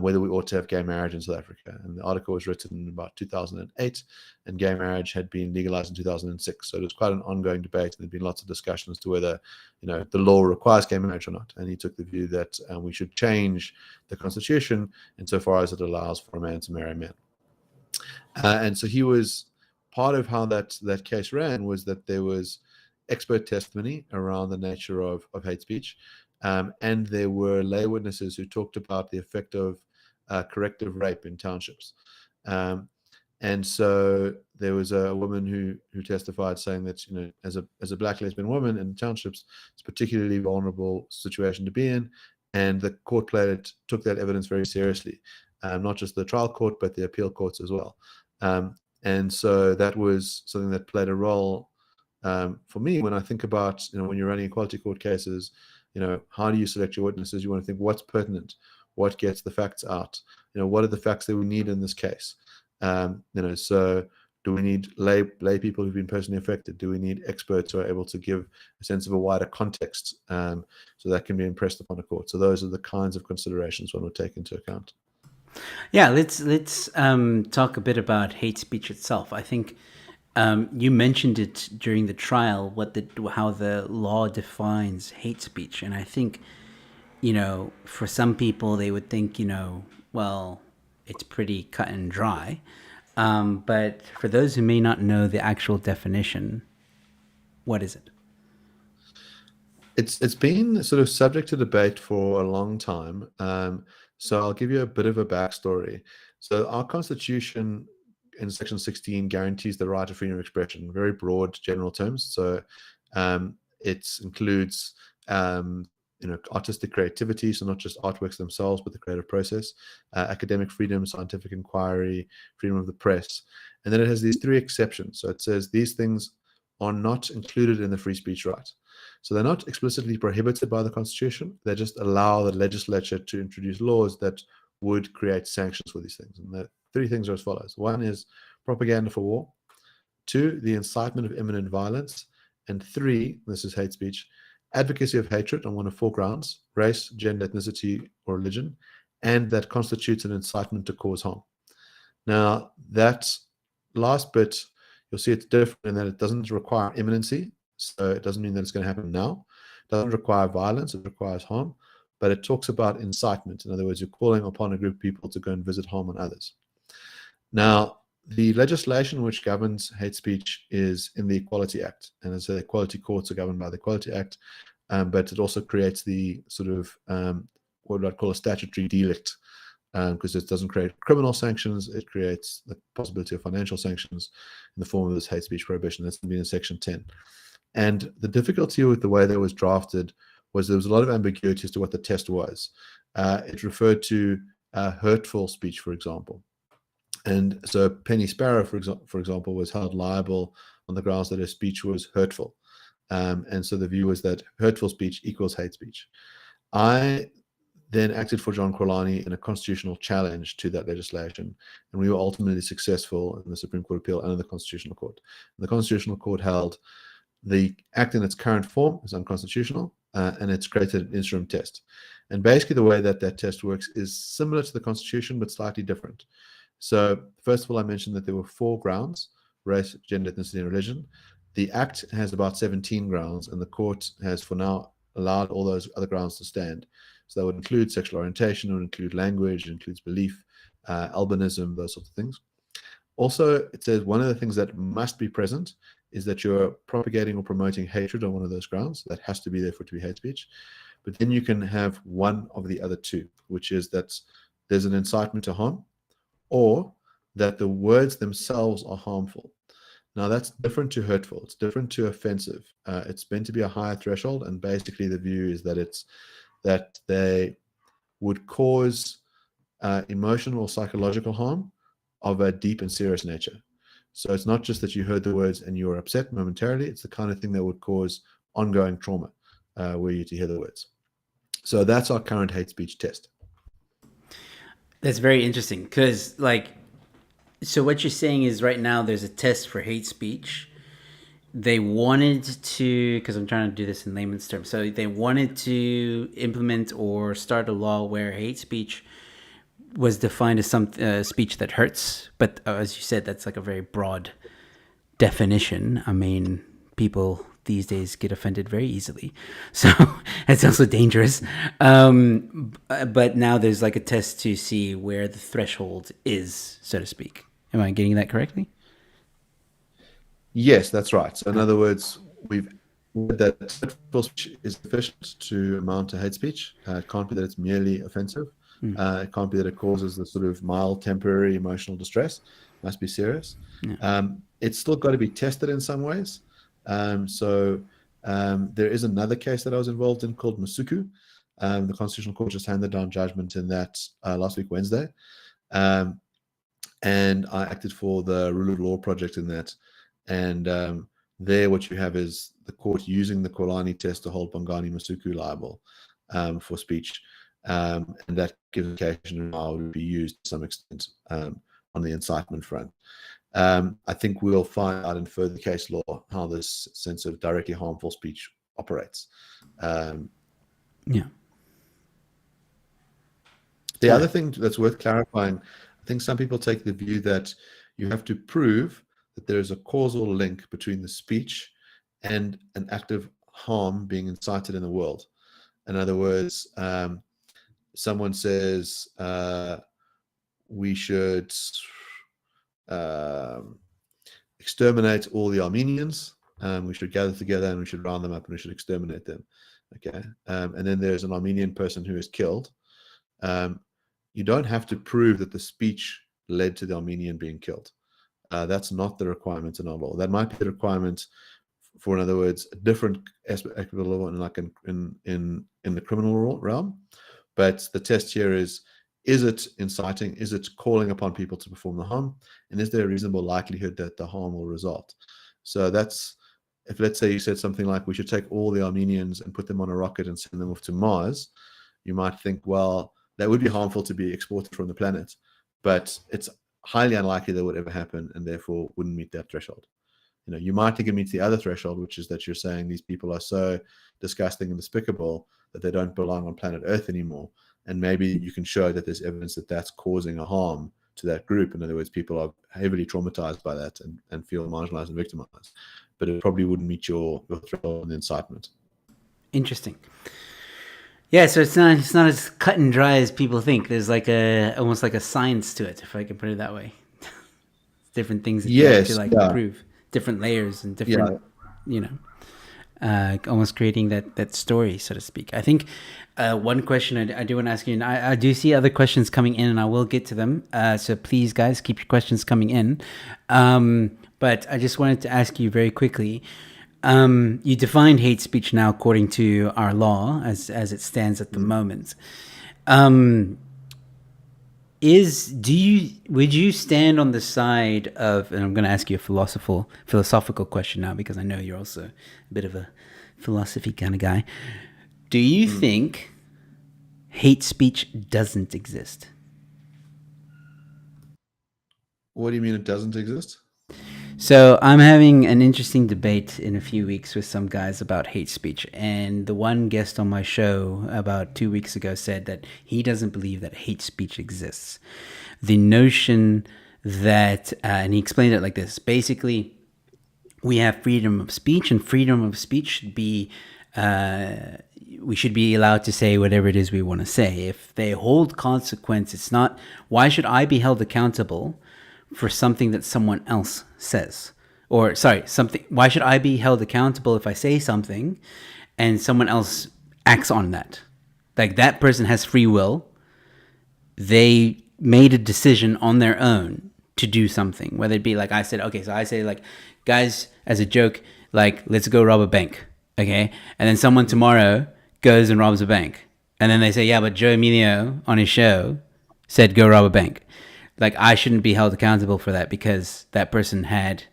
whether we ought to have gay marriage in South Africa. And the article was written in about 2008, and gay marriage had been legalized in 2006. So it was quite an ongoing debate, and there'd been lots of discussion as to whether, the law requires gay marriage or not. And he took the view that we should change the constitution insofar as it allows for a man to marry a man. And so he was part of how that case ran was that there was expert testimony around the nature of hate speech. And there were lay witnesses who talked about the effect of corrective rape in townships. And so there was a woman who testified saying that, as a black lesbian woman in townships, it's a particularly vulnerable situation to be in. And the court took that evidence very seriously, not just the trial court, but the appeal courts as well. And so that was something that played a role for me when I think about, when you're running equality court cases, how do you select your witnesses? You want to think what's pertinent, what gets the facts out, what are the facts that we need in this case? So do we need lay people who've been personally affected? Do we need experts who are able to give a sense of a wider context so that can be impressed upon a court? So those are the kinds of considerations one would take into account. Yeah, let's talk a bit about hate speech itself. I think you mentioned it during the trial, how the law defines hate speech, and I think, for some people they would think, well, it's pretty cut and dry, but for those who may not know the actual definition, what is it? It's been sort of subject to debate for a long time. So I'll give you a bit of a backstory. So our Constitution in Section 16 guarantees the right to freedom of expression, very broad general terms. So it includes artistic creativity, so not just artworks themselves, but the creative process, academic freedom, scientific inquiry, freedom of the press. And then it has these three exceptions. So it says these things are not included in the free speech right. So they're not explicitly prohibited by the Constitution. They just allow the legislature to introduce laws that would create sanctions for these things. And the three things are as follows. One is propaganda for war. Two, the incitement of imminent violence. And three, this is hate speech, advocacy of hatred on one of four grounds: race, gender, ethnicity, or religion, and that constitutes an incitement to cause harm. Now, that last bit, you'll see it's different in that it doesn't require imminency. So it doesn't mean that it's going to happen now. It doesn't require violence. It requires harm. But it talks about incitement. In other words, you're calling upon a group of people to go and visit harm on others. Now, the legislation which governs hate speech is in the Equality Act. And as the equality courts are governed by the Equality Act. But it also creates the sort of what I'd call a statutory delict, because it doesn't create criminal sanctions. It creates the possibility of financial sanctions in the form of this hate speech prohibition. That's been in Section 10. And the difficulty with the way that was drafted was there was a lot of ambiguity as to what the test was. It referred to hurtful speech, for example. And so Penny Sparrow, for example, was held liable on the grounds that her speech was hurtful. And so the view was that hurtful speech equals hate speech. I then acted for John Krolani in a constitutional challenge to that legislation, and we were ultimately successful in the Supreme Court appeal and in the Constitutional Court. And the Constitutional Court held the act in its current form is unconstitutional, and it's created an interim test. And basically the way that test works is similar to the Constitution, but slightly different. So first of all, I mentioned that there were four grounds: race, gender, ethnicity, and religion. The Act has about 17 grounds, and the court has for now allowed all those other grounds to stand. So that would include sexual orientation, it would include language, it includes belief, albinism, those sorts of things. Also, it says one of the things that must be present is that you're propagating or promoting hatred on one of those grounds. That has to be there for it to be hate speech. But then you can have one of the other two, which is that there's an incitement to harm, or that the words themselves are harmful. Now, that's different to hurtful. It's different to offensive. It's meant to be a higher threshold, and basically the view is that they would cause emotional or psychological harm of a deep and serious nature. So it's not just that you heard the words and you were upset momentarily. It's the kind of thing that would cause ongoing trauma were you to hear the words. So that's our current hate speech test. That's very interesting because, like, so what you're saying is right now there's a test for hate speech. They wanted to, because I'm trying to do this in layman's terms, so they wanted to implement or start a law where hate speech was defined as some speech that hurts. But as you said, that's like a very broad definition. I mean, people these days get offended very easily, so it's also dangerous. But now there's like a test to see where the threshold is, so to speak. Am I getting that correctly? Yes, that's right. So in other words, we've that hurtful speech is sufficient to amount to hate speech. It can't be that it's merely offensive. It can't be that it causes the sort of mild temporary emotional distress. It must be serious. Yeah. It's still got to be tested in some ways. So there is another case that I was involved in called Masuku. The Constitutional Court just handed down judgment in that last week, Wednesday. And I acted for the Rule of Law project in that. And there what you have is the court using the Kolani test to hold Bongani Masuku liable for speech. And that gives indication of how it would be used to some extent on the incitement front. I think we'll find out in further case law how this sense of directly harmful speech operates. Yeah. The other thing that's worth clarifying, I think some people take the view that you have to prove that there is a causal link between the speech and an act of harm being incited in the world. In other words, someone says we should exterminate all the Armenians. We should gather together and we should round them up and we should exterminate them. Okay, and then there's an Armenian person who is killed. You don't have to prove that the speech led to the Armenian being killed. That's not the requirement in our law. That might be the requirement for, in other words, a different aspect of the law, like in the criminal realm. But the test here is it inciting? Is it calling upon people to perform the harm? And is there a reasonable likelihood that the harm will result? So that's, if let's say you said something like, we should take all the Armenians and put them on a rocket and send them off to Mars, you might think, well, that would be harmful to be exported from the planet, but it's highly unlikely that would ever happen and therefore wouldn't meet that threshold. You know, you might think it meets the other threshold, which is that you're saying these people are so disgusting and despicable that they don't belong on planet Earth anymore. And maybe you can show that there's evidence that that's causing a harm to that group. In other words, people are heavily traumatized by that and feel marginalized and victimized. But it probably wouldn't meet your threshold on the incitement. Interesting. Yeah, so it's not as cut and dry as people think. There's like almost like a science to it, if I can put it that way. Different things that you have to prove, different layers and different, almost creating that story, so to speak. I think one question I do want to ask you, and I do see other questions coming in, and I will get to them. So please, guys, keep your questions coming in. But I just wanted to ask you very quickly. You defined hate speech now according to our law as it stands at the moment. Would you stand on the side of, and I'm going to ask you a philosophical question now because I know you're also a bit of a philosophy kind of guy. Do you think hate speech doesn't exist? What do you mean it doesn't exist? So I'm having an interesting debate in a few weeks with some guys about hate speech. And the one guest on my show about 2 weeks ago said that he doesn't believe that hate speech exists. The notion that, and he explained it like this, basically, we have freedom of speech, and freedom of speech should be, we should be allowed to say whatever it is we want to say. If they hold consequence, it's not, why should I be held accountable for something that someone else says? Or why should I be held accountable if I say something and someone else acts on that? Like, that person has free will. They made a decision on their own to do something, whether it be like I said, okay, so I say like, guys, as a joke, like, let's go rob a bank. Okay. And then someone tomorrow goes and robs a bank. And then they say, yeah, but Joe Emilio on his show said, go rob a bank. like I shouldn't be held accountable for that because that person had,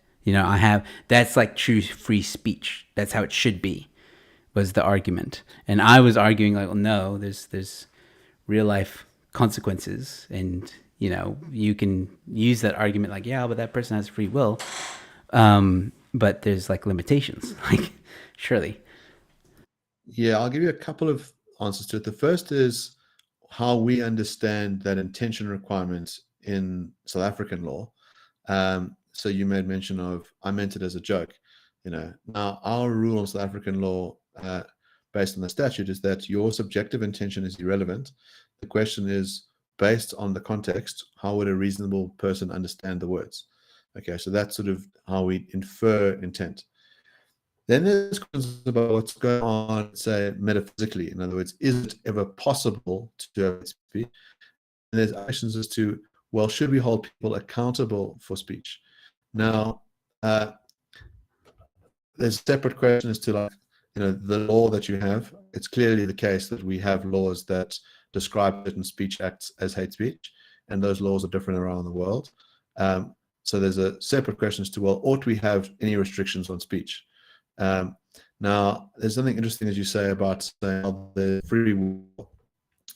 that's like true free speech. That's how it should be, was the argument. And I was arguing like, well, no, there's real life consequences, and you can use that argument like, yeah, but that person has free will, but there's like limitations, like surely. Yeah, I'll give you a couple of answers to it. The first is how we understand that intention requirement in South African law. So you made mention of, I meant it as a joke. Now our rule in South African law, based on the statute, is that your subjective intention is irrelevant. The question is, based on the context, how would a reasonable person understand the words? Okay, so that's sort of how we infer intent. Then there's questions about what's going on, say, metaphysically. In other words, is it ever possible to have speech? And there's questions as to, well, should we hold people accountable for speech? Now, there's a separate question as to, like, the law that you have. It's clearly the case that we have laws that describe certain speech acts as hate speech, and those laws are different around the world. So there's a separate question as to, well, ought we have any restrictions on speech? Now, there's something interesting, as you say, about saying the free will.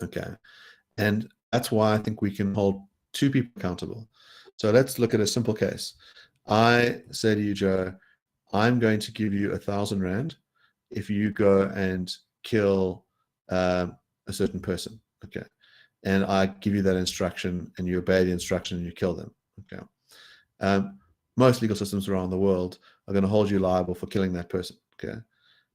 Okay. And that's why I think we can hold two people accountable. So let's look at a simple case. I say to you, Joe, I'm going to give you 1,000 Rand if you go and kill a certain person. Okay. And I give you that instruction, and you obey the instruction and you kill them. Okay. Most legal systems around the world are going to hold you liable for killing that person. Okay.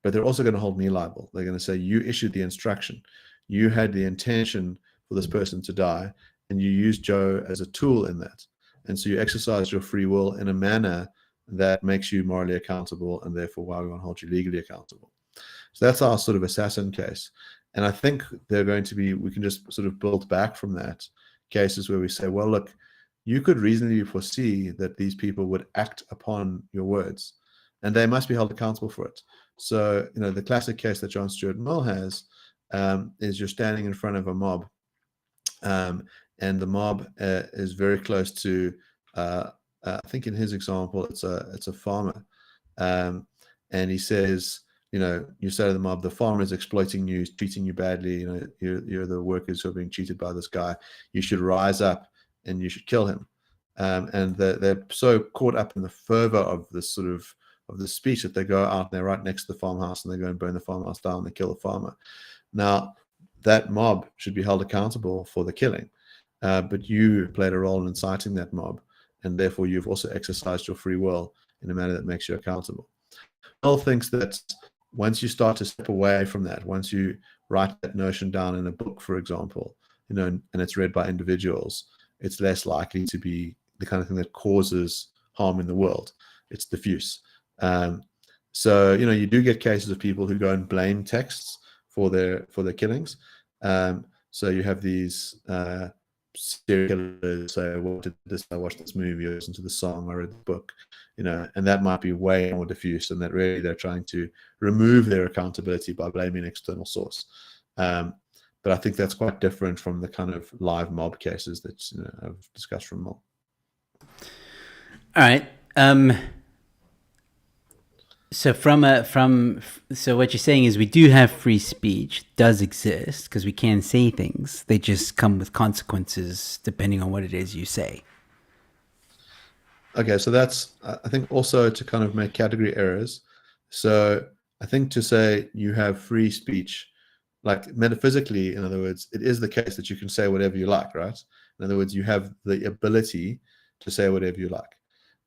But they're also going to hold me liable. They're going to say, you issued the instruction. You had the intention for this person to die, and you used Joe as a tool in that. And so you exercise your free will in a manner that makes you morally accountable, and therefore why we want to hold you legally accountable. So that's our sort of assassin case. And I think they're going to be, we can just sort of build back from that, cases where we say, well, look, you could reasonably foresee that these people would act upon your words, and they must be held accountable for it. So, the classic case that John Stuart Mill has is you're standing in front of a mob, and the mob is very close to, I think in his example, it's a farmer, and he says, you say to the mob, the farmer is exploiting you, treating you badly. You're the workers who are being cheated by this guy. You should rise up and you should kill him. And they're so caught up in the fervor of this sort of the speech that they go out and they're right next to the farmhouse, and they go and burn the farmhouse down and they kill the farmer. Now, that mob should be held accountable for the killing, but you played a role in inciting that mob, and therefore you've also exercised your free will in a manner that makes you accountable. Mill thinks that once you start to step away from that, once you write that notion down in a book, for example, and it's read by individuals, it's less likely to be the kind of thing that causes harm in the world. It's diffuse. So, you do get cases of people who go and blame texts for their killings. So you have these serial killers say, well, did this, I watched this movie, or listened to the song, I read the book, and that might be way more diffuse, and that really they're trying to remove their accountability by blaming an external source. But I think that's quite different from the kind of live mob cases that I've discussed from Mill. All right. So so what you're saying is we do have free speech, does exist, because we can say things. They just come with consequences depending on what it is you say. Okay, so that's, I think, also to kind of make category errors. So I think to say you have free speech, like metaphysically, in other words, it is the case that you can say whatever you like, right? In other words, you have the ability to say whatever you like.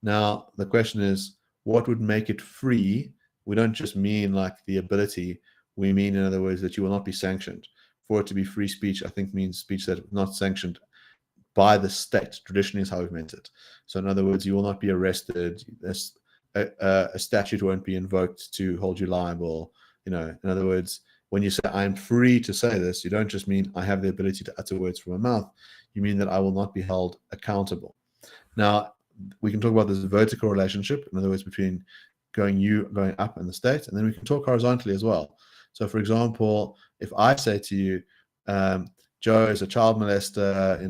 Now, the question is, what would make it free? We don't just mean like the ability. We mean, in other words, that you will not be sanctioned. For it to be free speech, I think means speech that is not sanctioned by the state. Traditionally is how we've meant it. So in other words, you will not be arrested. A statute won't be invoked to hold you liable. In other words, when you say I'm free to say this, you don't just mean I have the ability to utter words from my mouth. You mean that I will not be held accountable. Now, we can talk about this vertical relationship, in other words, between going up in the state, and then we can talk horizontally as well. So, for example, if I say to you, Joe is a child molester,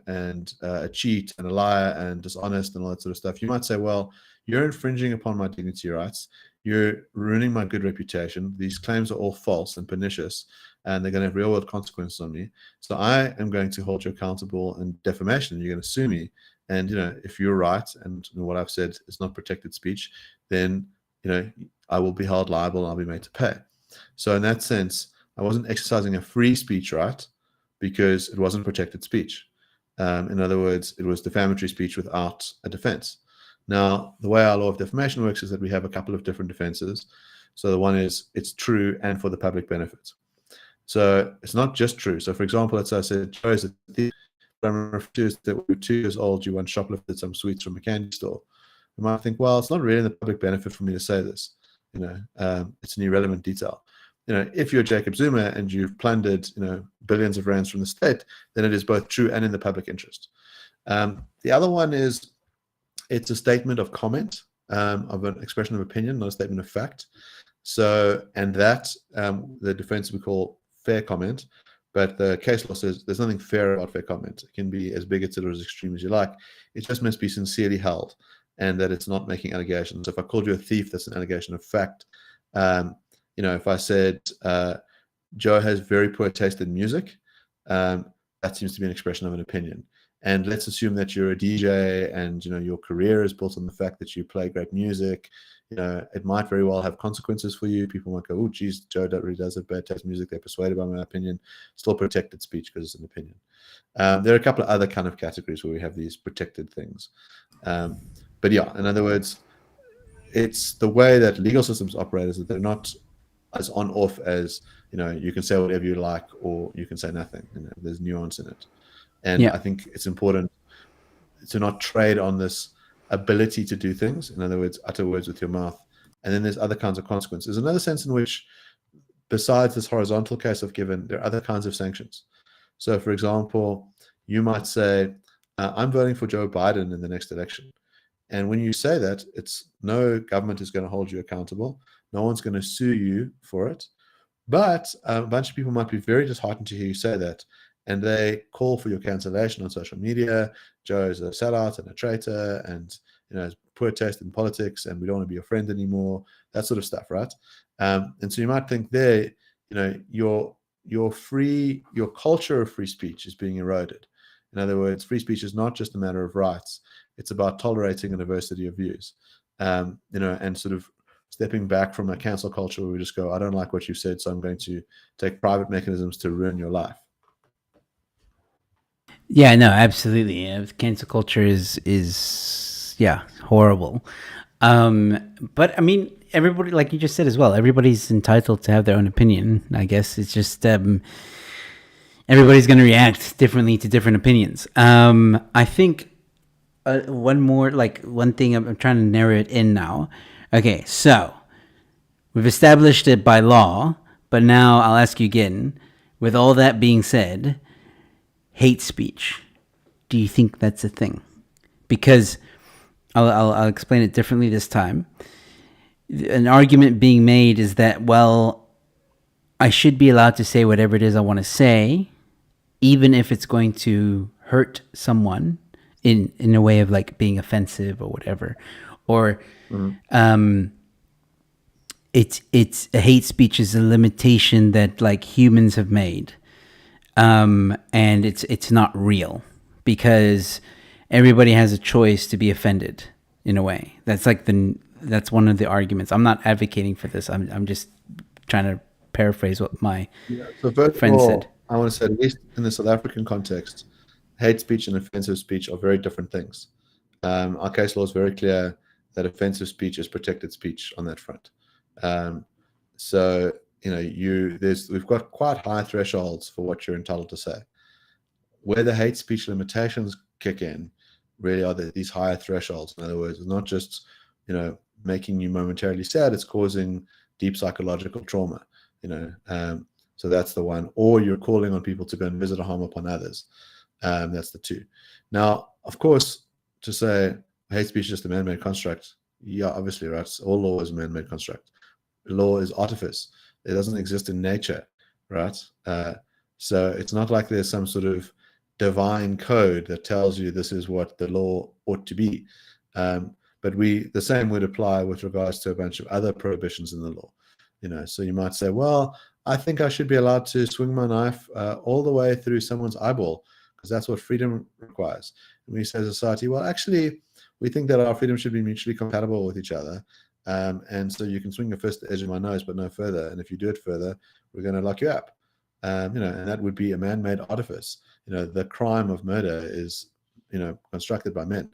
and a cheat and a liar and dishonest and all that sort of stuff, you might say, well, you're infringing upon my dignity rights. You're ruining my good reputation. These claims are all false and pernicious, and they're going to have real world consequences on me. So I am going to hold you accountable in defamation. You're going to sue me. And, if you're right and what I've said is not protected speech, then, I will be held liable and I'll be made to pay. So in that sense, I wasn't exercising a free speech right because it wasn't protected speech. In other words, it was defamatory speech without a defense. Now, the way our law of defamation works is that we have a couple of different defenses. So the one is it's true and for the public benefit. So it's not just true. So for example, let's say I said, Joe is a thief. What I'm referring to is that when you were 2 years old, you once shoplifted some sweets from a candy store. You might think, well, it's not really in the public benefit for me to say this. It's an irrelevant detail. If you're Jacob Zuma and you've plundered, billions of rands from the state, then it is both true and in the public interest. The other one is it's a statement of comment, of an expression of opinion, not a statement of fact. So, and that the defense we call fair comment, but the case law says there's nothing fair about fair comment. It can be as bigoted or as extreme as you like. It just must be sincerely held, and that it's not making allegations. So if I called you a thief, that's an allegation of fact. If I said Joe has very poor taste in music, that seems to be an expression of an opinion. And let's assume that you're a DJ and your career is built on the fact that you play great music. It might very well have consequences for you. People might go, "Oh, geez, Joe really does have bad taste in music. They're persuaded by my opinion." Still protected speech because it's an opinion. There are a couple of other kind of categories where we have these protected things. But yeah, in other words, it's the way that legal systems operate is that they're not as on-off as you can say whatever you like or you can say nothing. There's nuance in it. And I think it's important to not trade on this ability to do things. In other words, utter words with your mouth. And then there's other kinds of consequences. There's another sense in which, besides this horizontal case I've given, there are other kinds of sanctions. So, for example, you might say, I'm voting for Joe Biden in the next election. And when you say that, it's no government is going to hold you accountable. No one's going to sue you for it. But a bunch of people might be very disheartened to hear you say that. And they call for your cancellation on social media. Joe is a sellout and a traitor and has poor taste in politics and we don't want to be your friend anymore, that sort of stuff, right? And so you might think there, your culture of free speech is being eroded. In other words, free speech is not just a matter of rights. It's about tolerating a diversity of views, and sort of stepping back from a cancel culture where we just go, I don't like what you said, so I'm going to take private mechanisms to ruin your life. Yeah, no, absolutely. Cancel culture is horrible. But I mean, everybody, like you just said as well, everybody's entitled to have their own opinion. I guess it's just everybody's going to react differently to different opinions. I think one thing I'm trying to narrow it in now. Okay, so we've established it by law, but now I'll ask you again, with all that being said, hate speech, do you think that's a thing? Because I'll explain it differently this time. An argument being made is that, well, I should be allowed to say whatever it is I want to say, even if it's going to hurt someone in a way of like being offensive or whatever. Or it's a hate speech is a limitation that like humans have made. And it's not real because everybody has a choice to be offended in a way. That's that's one of the arguments. I'm not advocating for this. I'm just trying to paraphrase what my friend said. I want to say, at least in the South African context, hate speech and offensive speech are very different things. Our case law is very clear that offensive speech is protected speech on that front. So we've got quite high thresholds for what you're entitled to say. Where the hate speech limitations kick in really are these higher thresholds. In other words, it's not just making you momentarily sad, it's causing deep psychological trauma. So that's the one. Or you're calling on people to go and visit or harm upon others. That's the two. Now, of course, to say hate speech is just a man-made construct, yeah, obviously, right? All law is a man-made construct. Law is artifice. It doesn't exist in nature, right? So it's not like there's some sort of divine code that tells you this is what the law ought to be. But the same would apply with regards to a bunch of other prohibitions in the law. So you might say, well, I think I should be allowed to swing my knife all the way through someone's eyeball because that's what freedom requires. And we say as a society, well, actually, we think that our freedom should be mutually compatible with each other. And so you can swing your fist at the edge of my nose, but no further. And if you do it further, we're going to lock you up. And that would be a man-made artifice. The crime of murder is, constructed by men.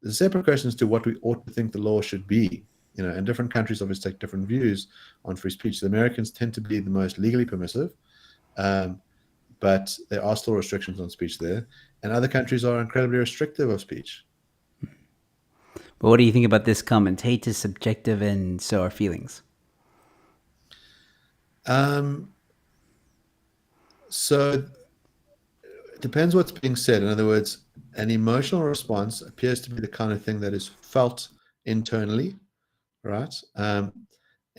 There's a separate question as to what we ought to think the law should be. And different countries obviously take different views on free speech. The Americans tend to be the most legally permissive, but there are still restrictions on speech there. And other countries are incredibly restrictive of speech. But what do you think about this comment? Hate is subjective and so are feelings. So it depends what's being said. In other words, an emotional response appears to be the kind of thing that is felt internally, right? In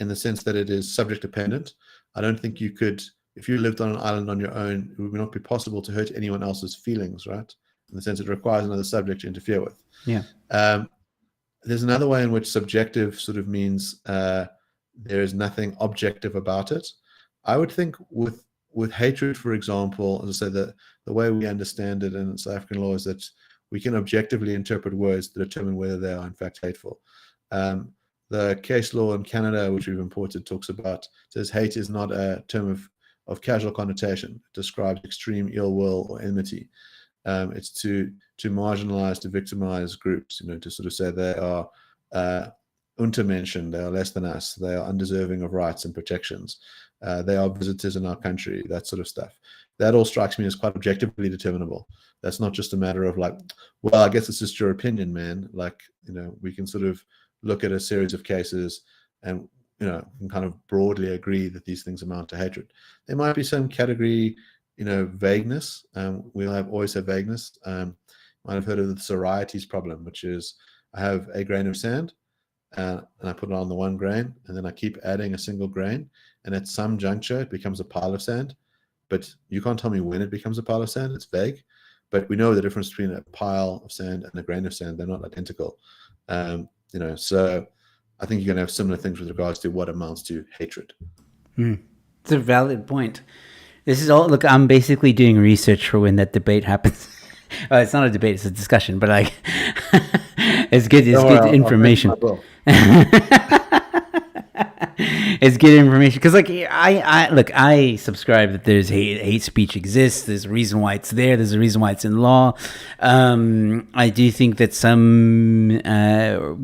the sense that it is subject dependent. I don't think you could, if you lived on an island on your own, it would not be possible to hurt anyone else's feelings, right? In the sense it requires another subject to interfere with. Yeah. There's another way in which subjective sort of means there is nothing objective about it. I would think with hatred, for example, as I said, the way we understand it in South African law is that we can objectively interpret words to determine whether they are in fact hateful. The case law in Canada, which we've imported, says hate is not a term of casual connotation. It describes extreme ill will or enmity. It's to marginalize, to victimize groups, to sort of say they are untermenschen, they are less than us, they are undeserving of rights and protections, they are visitors in our country, that sort of stuff. That all strikes me as quite objectively determinable. That's not just a matter of like, well, I guess it's just your opinion, man. Like, we can sort of look at a series of cases and, can kind of broadly agree that these things amount to hatred. There might be some category, vagueness. We'll always have vagueness. Might have heard of the Sorites problem, which is I have a grain of sand and I put it on the one grain and then I keep adding a single grain. And at some juncture, it becomes a pile of sand. But you can't tell me when it becomes a pile of sand. It's vague. But we know the difference between a pile of sand and a grain of sand. They're not identical. So I think you're going to have similar things with regards to what amounts to hatred. It's a valid point. This is all, look, I'm basically doing research for when that debate happens. It's not a debate, it's a discussion, but like, it's good information. It's good information because, like, I subscribe that there's hate speech exists. There's a reason why it's there. There's a reason why it's in law. I do think that some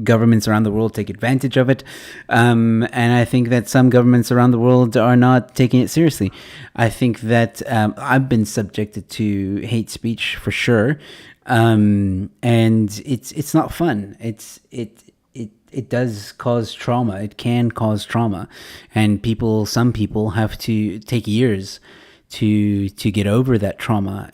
governments around the world take advantage of it, and I think that some governments around the world are not taking it seriously. I think that I've been subjected to hate speech for sure, and it's not fun. It does cause trauma. It can cause trauma, and some people have to take years to get over that trauma.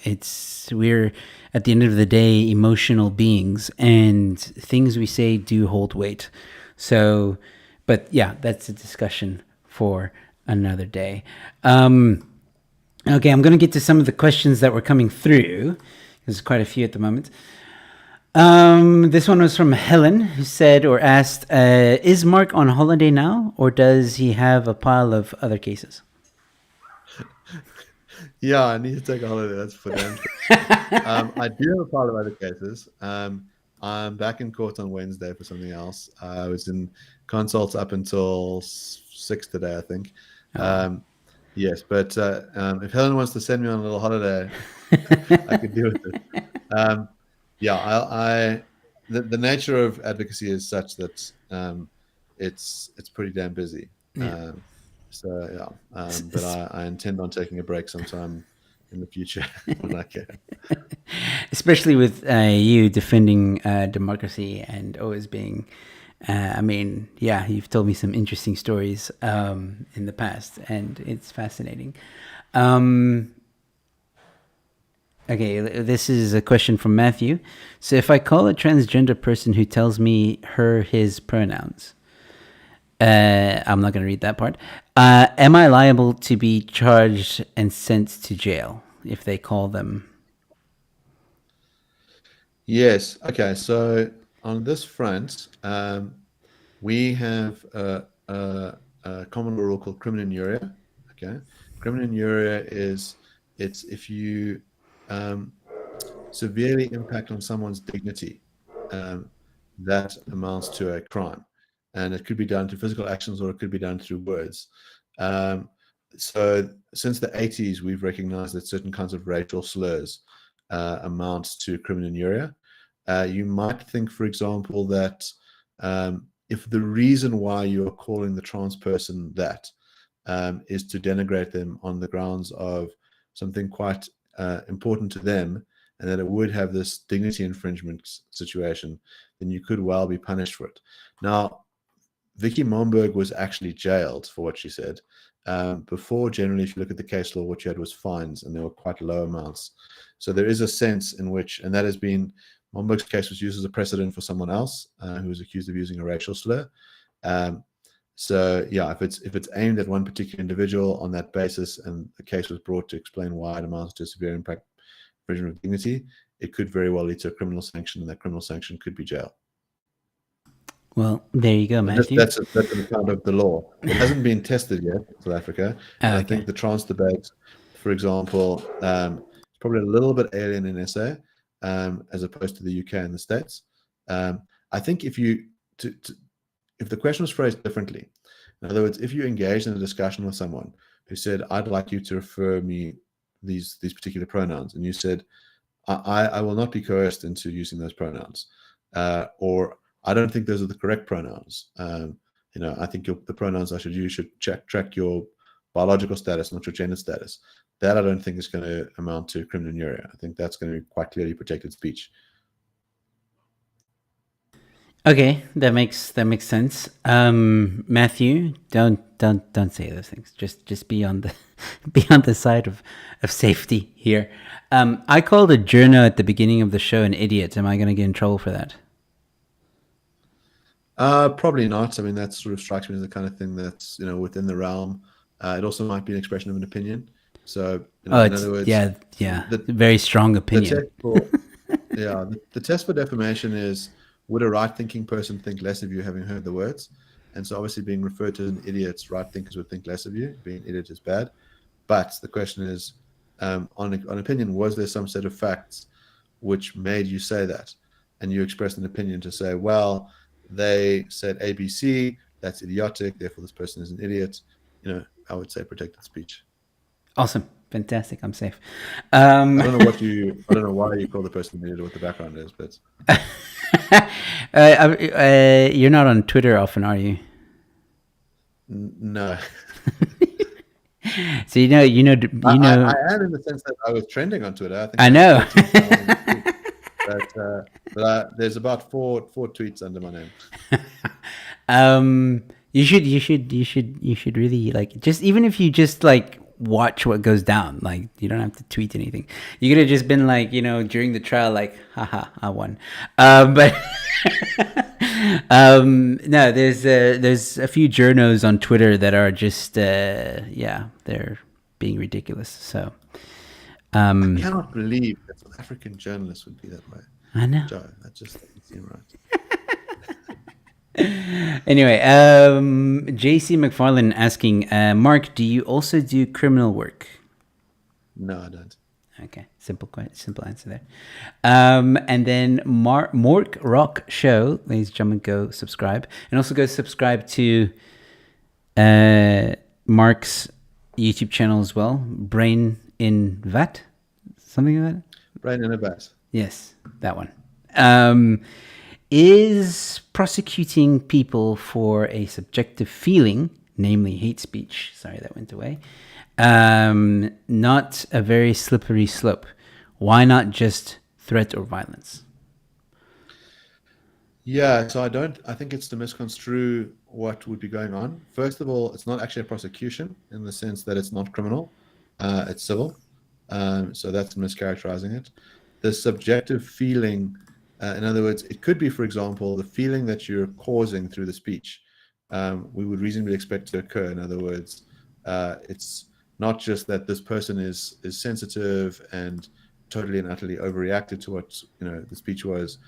We're at the end of the day emotional beings, and things we say do hold weight. So, but yeah, that's a discussion for another day. Okay, I'm going to get to some of the questions that were coming through. There's quite a few at the moment. This one was from Helen, who said or asked, is Mark on holiday now, or does he have a pile of other cases? Yeah, I need to take a holiday. That's for them. I do have a pile of other cases. I'm back in court on Wednesday for something else. I was in consults up until 6 today, I think. Yes, but if Helen wants to send me on a little holiday, I could deal with it. Yeah, the nature of advocacy is such that it's pretty damn busy. Yeah. But I intend on taking a break sometime in the future when I can. Especially with you defending democracy and always being, you've told me some interesting stories in the past, and it's fascinating. Okay, this is a question from Matthew. So if I call a transgender person who tells me his pronouns, I'm not going to read that part. Am I liable to be charged and sent to jail if they call them? Yes. Okay. So on this front, we have a common law rule called crimen injuria. Okay. Crimen injuria is it's if you severely impact on someone's dignity, that amounts to a crime, and it could be done through physical actions or it could be done through words. So since the 80s, we've recognized that certain kinds of racial slurs amount to crimen injuria. You might think, for example, that if the reason why you're calling the trans person that is to denigrate them on the grounds of something quite important to them, and that it would have this dignity infringement situation, then you could well be punished for it. Now, Vicky Momberg was actually jailed for what she said. Before, generally, if you look at the case law, what you had was fines, and they were quite low amounts. So there is a sense in which, and that has been, Momberg's case was used as a precedent for someone else who was accused of using a racial slur. So yeah, if it's aimed at one particular individual on that basis, and the case was brought to explain why it amounts to severe impact infringement of dignity, it could very well lead to a criminal sanction, and that criminal sanction could be jail. Well, there you go, Matthew. That's an account of the law. It hasn't been tested yet in South Africa. And I think the trans debate, for example, is probably a little bit alien in SA as opposed to the UK and the States. I think if the question was phrased differently, in other words, if you engaged in a discussion with someone who said, "I'd like you to refer me these particular pronouns," and you said, I will not be coerced into using those pronouns, or I don't think those are the correct pronouns. I think the pronouns I should use should track your biological status, not your gender status. That I don't think is going to amount to crimen injuria. I think that's going to be quite clearly protected speech. Okay, that makes sense. Matthew, don't say those things. Just be on the side of safety here. I called a journo at the beginning of the show an idiot. Am I going to get in trouble for that? Probably not. I mean, that sort of strikes me as the kind of thing that's within the realm. It also might be an expression of an opinion. So in other words, very strong opinion. The test for defamation is, would a right-thinking person think less of you having heard the words? And so obviously being referred to as an idiot, right thinkers would think less of you. Being an idiot is bad. But the question is, on opinion, was there some set of facts which made you say that? And you expressed an opinion to say, well, they said ABC, that's idiotic, therefore this person is an idiot. I would say protected speech. Awesome. Fantastic. I'm safe. I don't know why you call the person an idiot, what the background is, but you're not on Twitter often, are you? No. So I am in the sense that I was trending on Twitter. I know. But there's about four tweets under my name. You should really just, even if you just watch what goes down, you don't have to tweet anything. You could have just been during the trial, haha, I won. But no, there's a few journos on Twitter that are just they're being ridiculous. So I cannot believe that South African journalists would be that way. I know. Joe, that just doesn't seem right. Anyway, JC McFarlane asking, Mark, do you also do criminal work? No, I don't. Okay, simple answer there. And then Mark Rock Show, ladies and gentlemen, go subscribe, and also go subscribe to Mark's YouTube channel as well, Brain in Vat, something like that. Brain in a Vat. Yes, that one. Is prosecuting people for a subjective feeling, namely hate speech, sorry that went away, not a very slippery slope? Why not just threat or violence? Yeah, so I think it's to misconstrue what would be going on. First of all, it's not actually a prosecution in the sense that it's not criminal, it's civil. So that's mischaracterizing it. The subjective feeling, in other words, it could be, for example, the feeling that you're causing through the speech we would reasonably expect to occur. In other words, it's not just that this person is sensitive and totally and utterly overreacted to what the speech was.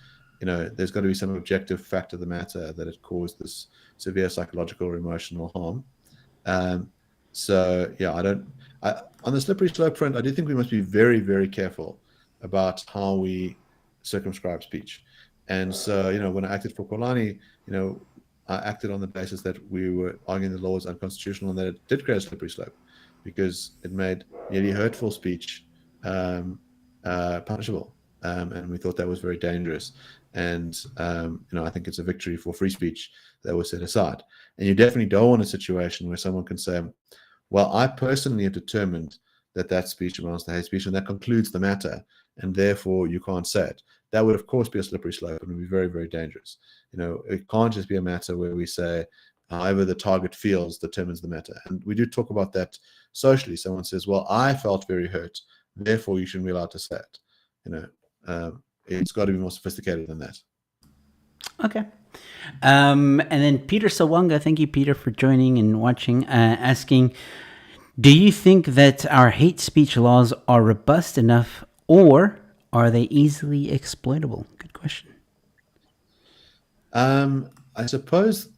There's got to be some objective fact of the matter that it caused this severe psychological or emotional harm. So yeah, on the slippery slope front, I do think we must be very, very careful about how we circumscribe speech. And so, when I acted for Kolani, I acted on the basis that we were arguing the law was unconstitutional and that it did create a slippery slope because it made nearly hurtful speech punishable. And we thought that was very dangerous. And, I think it's a victory for free speech that was set aside. And you definitely don't want a situation where someone can say, well, I personally have determined that speech amounts to hate speech, and that concludes the matter, and therefore you can't say it. That would, of course, be a slippery slope and would be very, very dangerous. It can't just be a matter where we say, however the target feels determines the matter. And we do talk about that socially. Someone says, well, I felt very hurt, therefore you shouldn't be allowed to say it. It's got to be more sophisticated than that. Okay. And then Peter Sawanga, thank you, Peter, for joining and watching, asking, do you think that our hate speech laws are robust enough, or are they easily exploitable? Good question. I suppose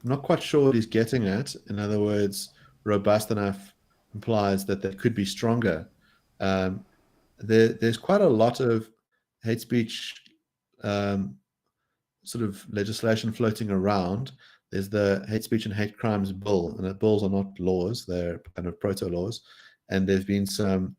I'm not quite sure what he's getting at. In other words, robust enough implies that they could be stronger. There's quite a lot of hate speech sort of legislation floating around. There's the Hate Speech and Hate Crimes Bill, and the bills are not laws, they're kind of proto-laws, and there's been some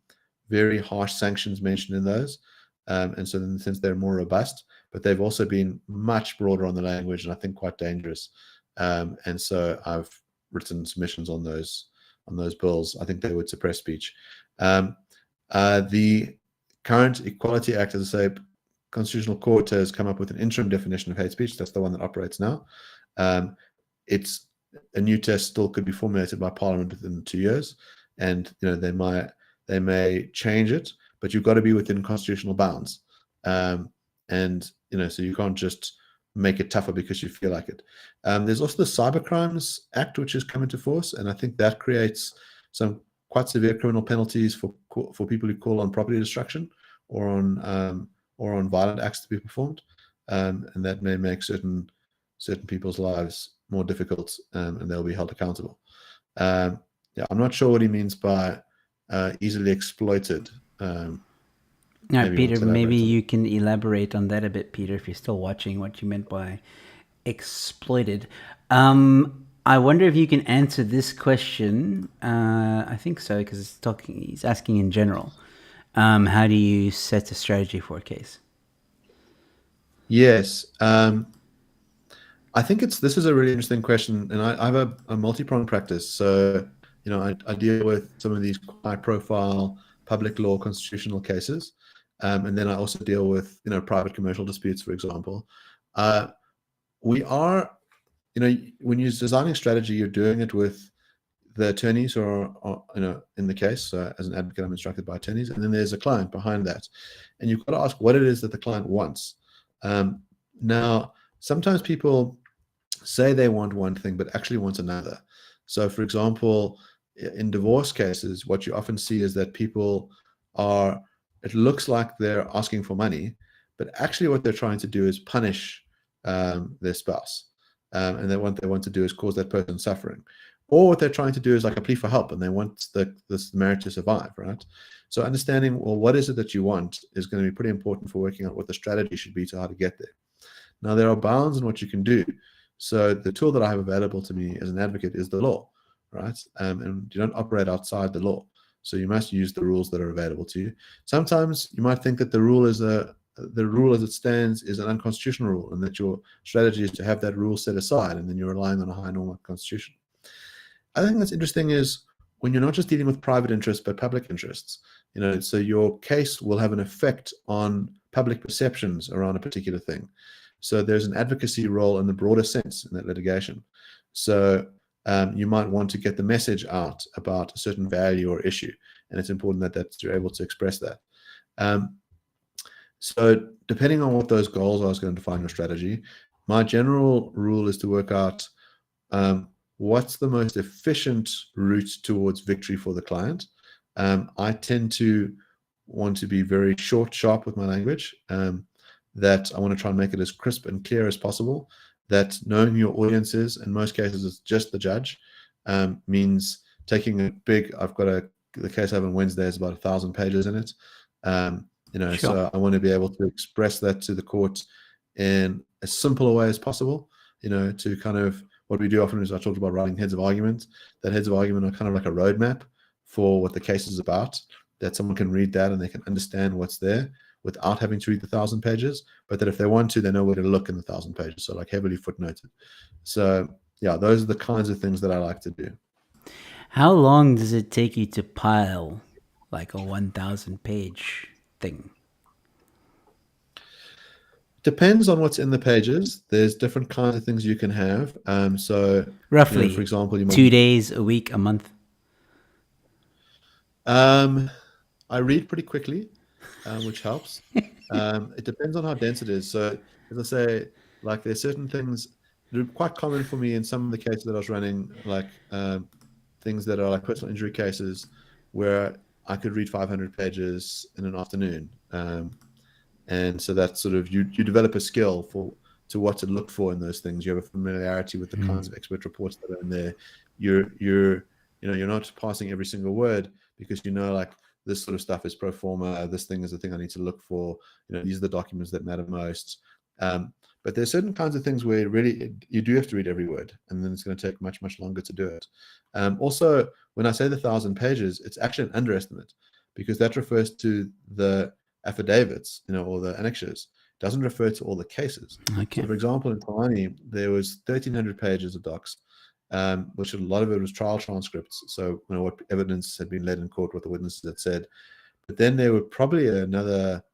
very harsh sanctions mentioned in those, and so in the sense they're more robust, but they've also been much broader on the language and I think quite dangerous, and so I've written submissions on those bills. I think they would suppress speech. The current Equality Act, as I say, Constitutional Court has come up with an interim definition of hate speech. That's the one that operates now. It's a new test still could be formulated by Parliament within 2 years, and they may change it, but you've got to be within constitutional bounds. So you can't just make it tougher because you feel like it. There's also the Cybercrimes Act, which has come into force, and I think that creates some quite severe criminal penalties for people who call on property destruction or on violent acts to be performed, and that may make certain people's lives more difficult, and they'll be held accountable. I'm not sure what he means by easily exploited. Now, Peter, maybe you can elaborate on that a bit, Peter, if you're still watching, what you meant by exploited. I wonder if you can answer this question. I think so, because he's asking in general. How do you set a strategy for a case? Yes. I think this is a really interesting question, and I have a multi-pronged practice. So, I deal with some of these high-profile public law constitutional cases, and then I also deal with private commercial disputes, for example. We are, when you're designing strategy, you're doing it with the attorneys or in the case. So as an advocate, I'm instructed by attorneys, and then there's a client behind that, and you've got to ask what it is that the client wants. Now, sometimes people say they want one thing, but actually want another. So, for example, in divorce cases, what you often see is that people it looks like they're asking for money, but actually what they're trying to do is punish their spouse. And what they want to do is cause that person suffering. Or what they're trying to do is like a plea for help, and they want this marriage to survive, right? So understanding, well, what is it that you want is going to be pretty important for working out what the strategy should be to how to get there. Now, there are bounds in what you can do. So the tool that I have available to me as an advocate is the law, right? And you don't operate outside the law. So you must use the rules that are available to you. Sometimes you might think that the rule as it stands is an unconstitutional rule, and that your strategy is to have that rule set aside, and then you're relying on a high norm of constitution. I think that's interesting is when you're not just dealing with private interests, but public interests, so your case will have an effect on public perceptions around a particular thing. So there's an advocacy role in the broader sense in that litigation. So you might want to get the message out about a certain value or issue, and it's important that you're able to express that. So depending on what those goals are, is going to define your strategy. My general rule is to work out what's the most efficient route towards victory for the client. I tend to want to be very short, sharp with my language, that I want to try and make it as crisp and clear as possible, that knowing your audiences, in most cases it's just the judge, means taking a big, the case I have on Wednesday is about 1,000 pages in it. Sure. So I want to be able to express that to the court in as simple a way as possible, to kind of, what we do often is I talked about writing heads of argument. That heads of argument are kind of like a roadmap for what the case is about, that someone can read that and they can understand what's there without having to read the 1,000 pages, but that if they want to, they know where to look in the 1,000 pages. So like heavily footnoted. So yeah, those are the kinds of things that I like to do. How long does it take you to pile like a 1,000 page thing? Depends on what's in the pages. There's different kinds of things you can have. So Roughly, for example, you might, 2 days, a week, a month. I read pretty quickly, which helps. It depends on how dense it is. So as I say, like there's certain things that are quite common for me in some of the cases that I was running, like things that are like personal injury cases, where I could read 500 pages in an afternoon. And so that's sort of, you develop a skill to what to look for in those things. You have a familiarity with the kinds of expert reports that are in there. You're not passing every single word, because like this sort of stuff is pro forma. This thing is the thing I need to look for. These are the documents that matter most. But there's certain kinds of things where really you do have to read every word, and then it's going to take much, much longer to do it. Also, when I say the 1,000 pages, it's actually an underestimate, because that refers to the affidavits, or the annexures. It doesn't refer to all the cases. Okay. So, for example, in Kalani, there was 1,300 pages of docs, which a lot of it was trial transcripts. So, what evidence had been led in court, what the witnesses had said. But then there were probably another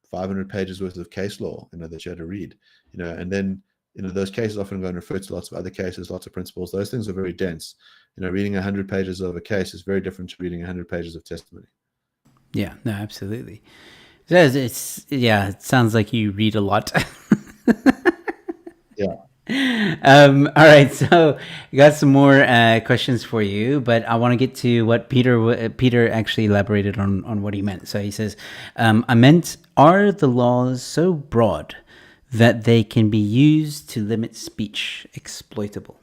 500 pages worth of case law, that you had to read, and then, those cases often go and refer to lots of other cases, lots of principles. Those things are very dense. Reading 100 pages of a case is very different to reading 100 pages of testimony. Yeah, no, absolutely. It sounds like you read a lot. Yeah. All right, so I got some more questions for you, but I want to get to what Peter actually elaborated on what he meant. So he says, I meant, are the laws so broad that they can be used to limit speech exploitable?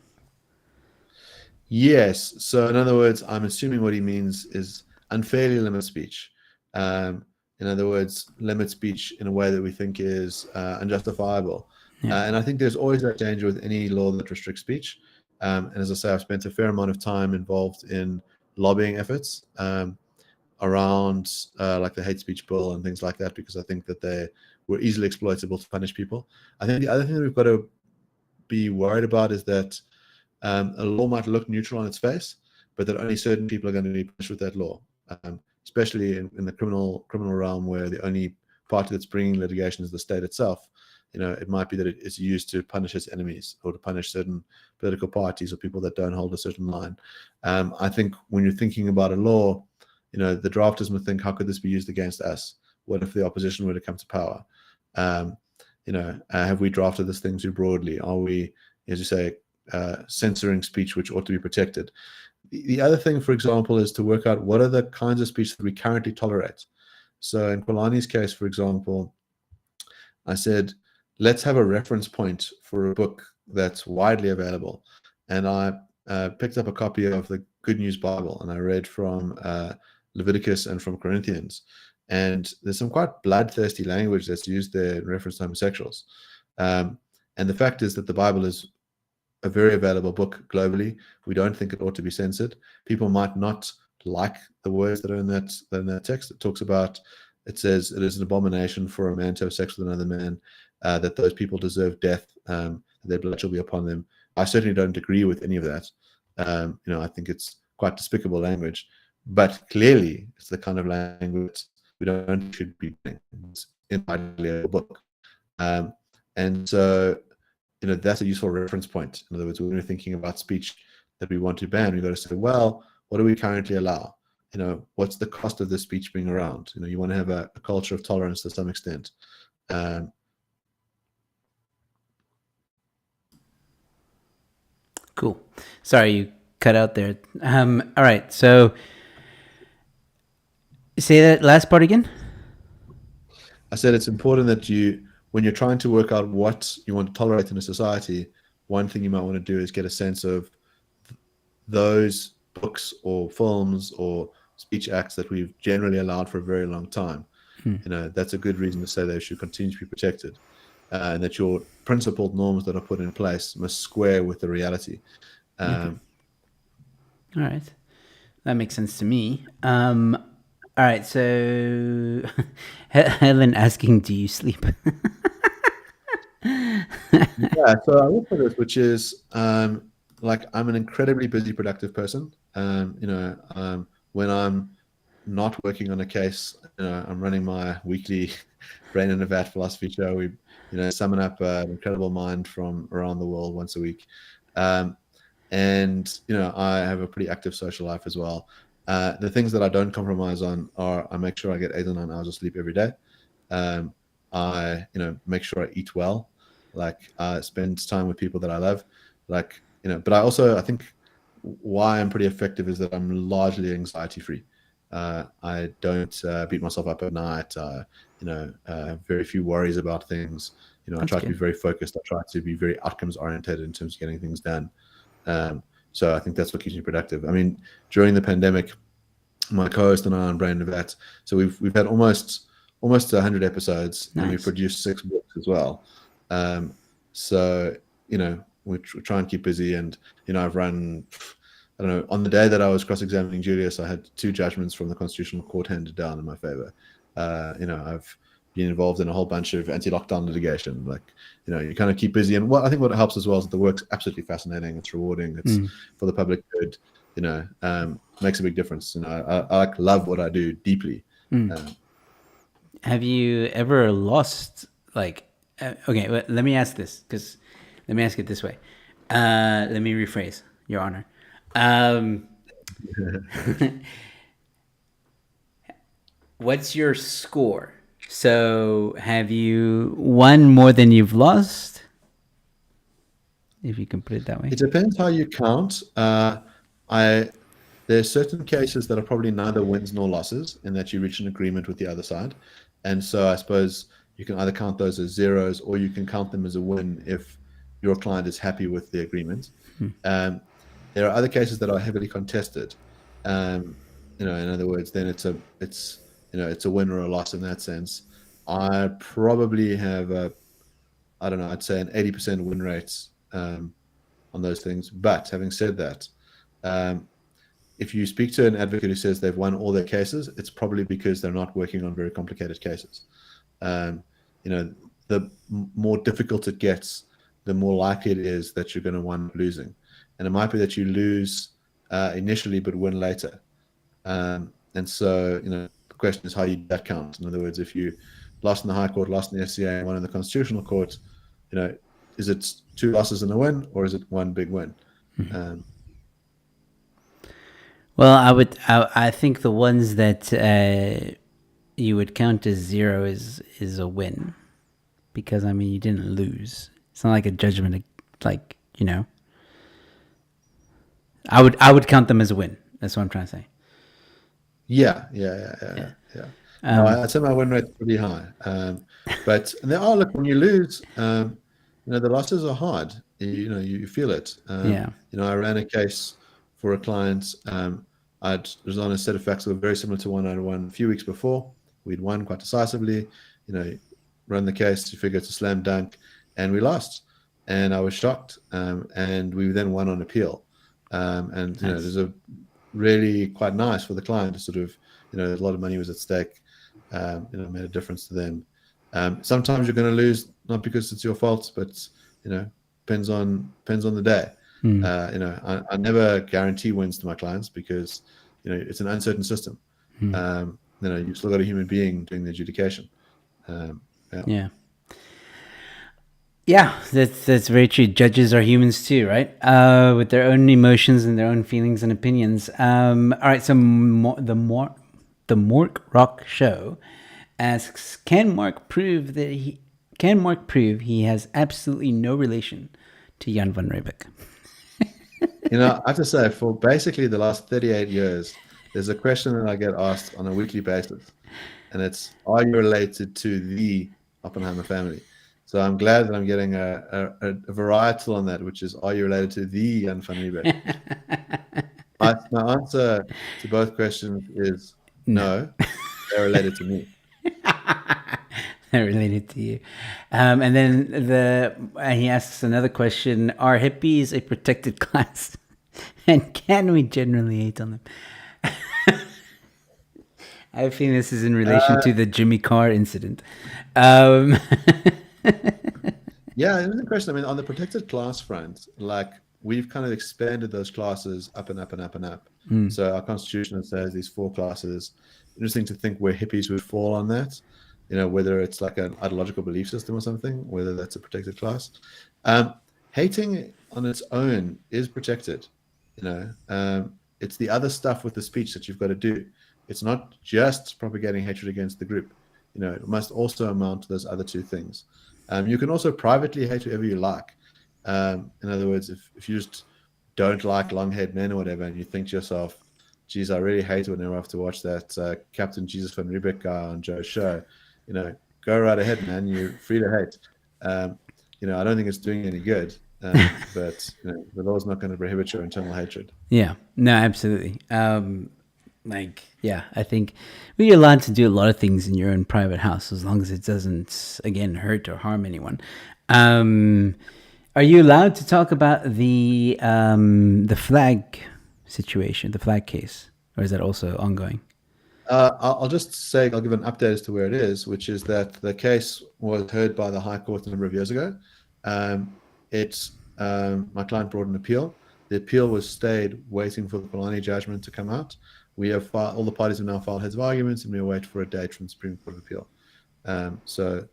Yes. So in other words, I'm assuming what he means is unfairly limit speech. In other words, limit speech in a way that we think is unjustifiable. And I think there's always that danger with any law that restricts speech. And as I say, I've spent a fair amount of time involved in lobbying efforts around like the hate speech bill and things like that, because I think that they were easily exploitable to punish people. I think the other thing that we've got to be worried about is that a law might look neutral on its face, but that only certain people are going to be punished with that law, especially in the criminal realm, where the only party that's bringing litigation is the state itself. It might be that it is used to punish its enemies, or to punish certain political parties or people that don't hold a certain line. I think when you're thinking about a law, the drafters would think, how could this be used against us? What if the opposition were to come to power? Have we drafted this thing too broadly? Are we, as you say, censoring speech which ought to be protected? The other thing, for example, is to work out what are the kinds of speech that we currently tolerate. So in Kalani's case, for example, I said, let's have a reference point for a book that's widely available. And I picked up a copy of the Good News Bible, and I read from Leviticus and from Corinthians. And there's some quite bloodthirsty language that's used there in reference to homosexuals. And the fact is that the Bible is a very available book globally. We don't think it ought to be censored. People might not like the words that are in that text. It says it is an abomination for a man to have sex with another man, that those people deserve death, their blood shall be upon them. I certainly don't agree with any of that. I think it's quite despicable language, but clearly it's the kind of language we don't should be doing. It's entirely a book. And so, that's a useful reference point. In other words, when we're thinking about speech that we want to ban, we've got to say, well, what do we currently allow? What's the cost of this speech being around? You want to have a culture of tolerance to some extent. Cool. Sorry, you cut out there. All right. So say that last part again. I said it's important that when you're trying to work out what you want to tolerate in a society, one thing you might want to do is get a sense of those books or films or speech acts that we've generally allowed for a very long time. That's a good reason to say they should continue to be protected, and that your principled norms that are put in place must square with the reality. All right. That makes sense to me. All right, so Helen asking, do you sleep? Yeah, so I will say this, which is like I'm an incredibly busy, productive person. When I'm not working on a case, I'm running my weekly Brain in a Vat philosophy show. We, summon up an incredible mind from around the world once a week. And I have a pretty active social life as well. The things that I don't compromise on are I make sure I get 8 or 9 hours of sleep every day. I make sure I eat well, like I spend time with people that I love, like but I think why I'm pretty effective is that I'm largely anxiety free. I don't beat myself up at night. Have very few worries about things. I try to be very focused. I try to be very outcomes oriented in terms of getting things done. So I think that's what keeps me productive. I mean, during the pandemic, my co-host and I on Brain in a Vat, so we've had almost 100 episodes. Nice. And we've produced 6 books as well. So we try and keep busy, and I've run, I don't know, on the day that I was cross-examining Julius, I had 2 judgments from the Constitutional Court handed down in my favor. I've been involved in a whole bunch of anti-lockdown litigation. Like, you kind of keep busy. And I think what helps as well is that the work's absolutely fascinating. It's rewarding. It's for the public good. Makes a big difference. I love what I do deeply. Have you ever lost, okay, let me ask this, because let me ask it this way. Let me rephrase, Your Honor. What's your score? So have you won more than you've lost? If you can put it that way. It depends how you count. There are certain cases that are probably neither wins nor losses, in that you reach an agreement with the other side. And so I suppose you can either count those as zeros, or you can count them as a win if your client is happy with the agreement. There are other cases that are heavily contested. In other words, then it's a win or a loss in that sense. I probably have I'd say an 80% win rate on those things. But having said that, if you speak to an advocate who says they've won all their cases, it's probably because they're not working on very complicated cases. The more difficult it gets, the more likely it is that you're going to wind up losing. And it might be that you lose initially but win later. And so, the question is how you do that count. In other words, if you lost in the High Court, lost in the SCA, and won in the Constitutional Court, is it 2 losses and a win, or is it 1 big win? Well, I think the ones that you would count as 0 is a win, because you didn't lose. It's not like a judgment, I would count them as a win. That's what I'm trying to say. Yeah. No, I'd say my win rate's pretty high. But there are, look, when you lose, the losses are hard. You feel it. I ran a case for a client. I was on a set of facts that were very similar to one I'd won a few weeks before. We'd won quite decisively. Run the case, you figure it's a slam dunk, and we lost. And I was shocked. And we then won on appeal. And it was a really quite nice for the client to sort of, a lot of money was at stake. Made a difference to them. Sometimes you're going to lose, not because it's your fault, but depends on the day. I never guarantee wins to my clients, because it's an uncertain system. You still got a human being doing the adjudication. Yeah, that's very true. Judges are humans too, right? With their own emotions and their own feelings and opinions. All right, so the Mork Rock Show asks, can Mark prove he has absolutely no relation to Jan van Riebeeck? I have to say, for basically the last 38 years, there's a question that I get asked on a weekly basis, and it's, are you related to the Oppenheimer family? So I'm glad that I'm getting a varietal on that, which is, are you related to the Jan van Riebeeck? My answer to both questions is no, they're related to me. They're related to you. And then he asks another question: are hippies a protected class, and can we generally hate on them? I think this is in relation to the Jimmy Carr incident. Yeah, it was a question. I mean, on the protected class front, like, we've kind of expanded those classes up and up and up and up. So our constitution says these 4 classes. Interesting to think where hippies would fall on that. Whether it's like an ideological belief system or something, whether that's a protected class. Hating on its own is protected. It's the other stuff with the speech that you've got to do. It's not just propagating hatred against the group. It must also amount to those other 2 things. You can also privately hate whoever you like. In other words, if you just don't like long-haired men or whatever, and you think to yourself, geez, I really hate it whenever I have to watch that Captain Jesus van Riebeeck guy on Joe's show, go right ahead, man. You're free to hate. I don't think it's doing any good, but the law's not going to prohibit your internal hatred. Yeah, no, absolutely. I think we're allowed to do a lot of things in your own private house as long as it doesn't, again, hurt or harm anyone. Are you allowed to talk about the flag situation, the flag case, or is that also ongoing? I'll just say, I'll give an update as to where it is, which is that the case was heard by the High Court a number of years ago. My client brought an appeal. The appeal was stayed, waiting for the Polanyi judgment to come out. We have all the parties have now filed heads of arguments, and we await for a date from the Supreme Court of Appeal. So,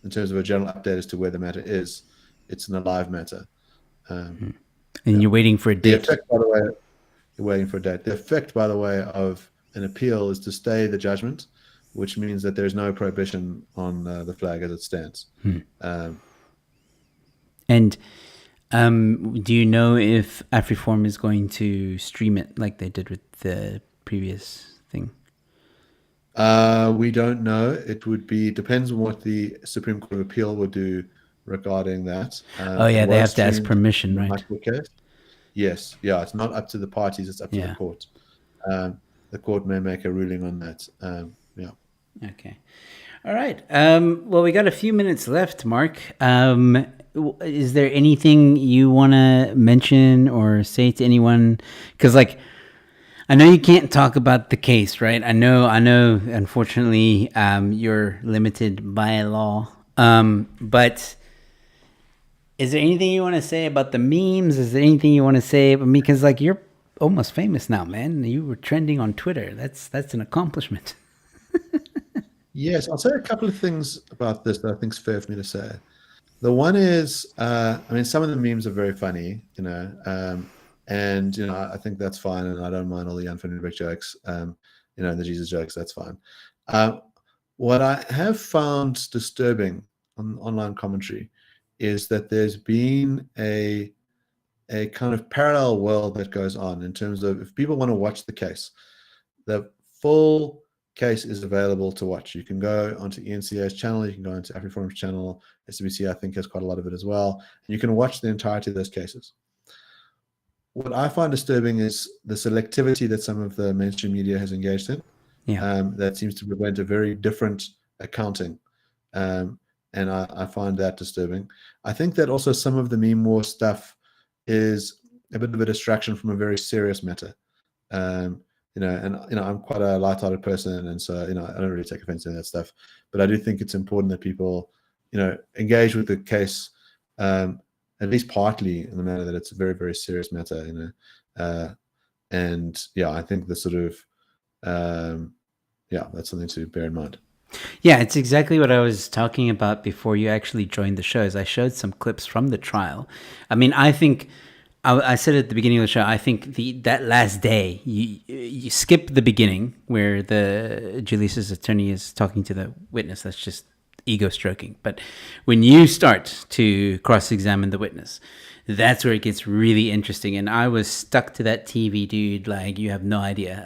in terms of a general update as to where the matter is, it's an alive matter. And you're waiting for a date. The effect, by the way, you're waiting for a date. The effect, by the way, of an appeal is to stay the judgment, which means that there's no prohibition on the flag as it stands. And do you know if Afriforum is going to stream it like they did with the previous thing? We don't know. It would depends on what the Supreme Court of Appeal would do regarding that. They have to ask permission, right? Yes. Yeah, it's not up to the parties, it's up to the court. The court may make a ruling on that. Okay. All right. Well, we got a few minutes left, Mark. Is there anything you want to mention or say to anyone? Because, I know you can't talk about the case, right? I know. Unfortunately, you're limited by law. But is there anything you want to say about the memes? Is there anything you want to say? Because you're almost famous now, man. You were trending on Twitter. That's an accomplishment. Yes, I'll say a couple of things about this that I think is fair for me to say. The one is, some of the memes are very funny, and I think that's fine, and I don't mind all the Jan van Riebeeck jokes, the Jesus jokes. That's fine. What I have found disturbing on online commentary is that there's been a kind of parallel world that goes on in terms of, if people want to watch the case, the full case is available to watch. You can go onto ENCA's channel, you can go onto Afriforum's channel, SBC I think has quite a lot of it as well, and you can watch the entirety of those cases. What I find disturbing is the selectivity that some of the mainstream media has engaged in. That seems to prevent a very different accounting, and I find that disturbing. I think that also some of the meme war stuff is a bit of a distraction from a very serious matter. I'm quite a light-hearted person, and so I don't really take offense to that stuff. But I do think it's important that people, engage with the case, at least partly in the manner that it's a very, very serious matter. I think the sort of that's something to bear in mind. Yeah, it's exactly what I was talking about before you actually joined the show. I showed some clips from the trial. I think. I said at the beginning of the show, I think that last day, you skip the beginning where the Julius's attorney is talking to the witness. That's just ego stroking. But when you start to cross-examine the witness, that's where it gets really interesting. And I was stuck to that TV, dude, like you have no idea.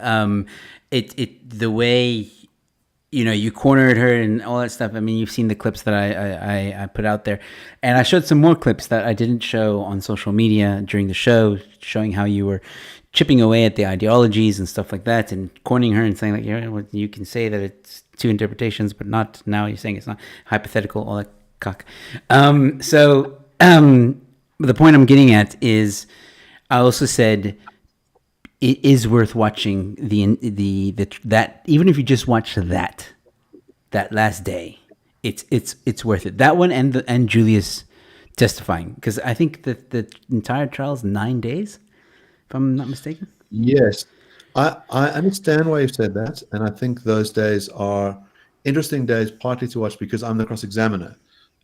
The way, you know, you cornered her and all that stuff. I mean, you've seen the clips that I put out there. And I showed some more clips that I didn't show on social media during the show, showing how you were chipping away at the ideologies and stuff like that, and cornering her and saying like, yeah, well, you can say that it's two interpretations, but not now. You're saying it's not hypothetical, all that cock. The point I'm getting at is, I also said it is worth watching that, even if you just watch that last day, it's worth it. That one and Julius testifying, because I think that the entire trial is 9 days, if I'm not mistaken. Yes, I understand why you've said that, and I think those days are interesting days, partly to watch because I'm the cross-examiner,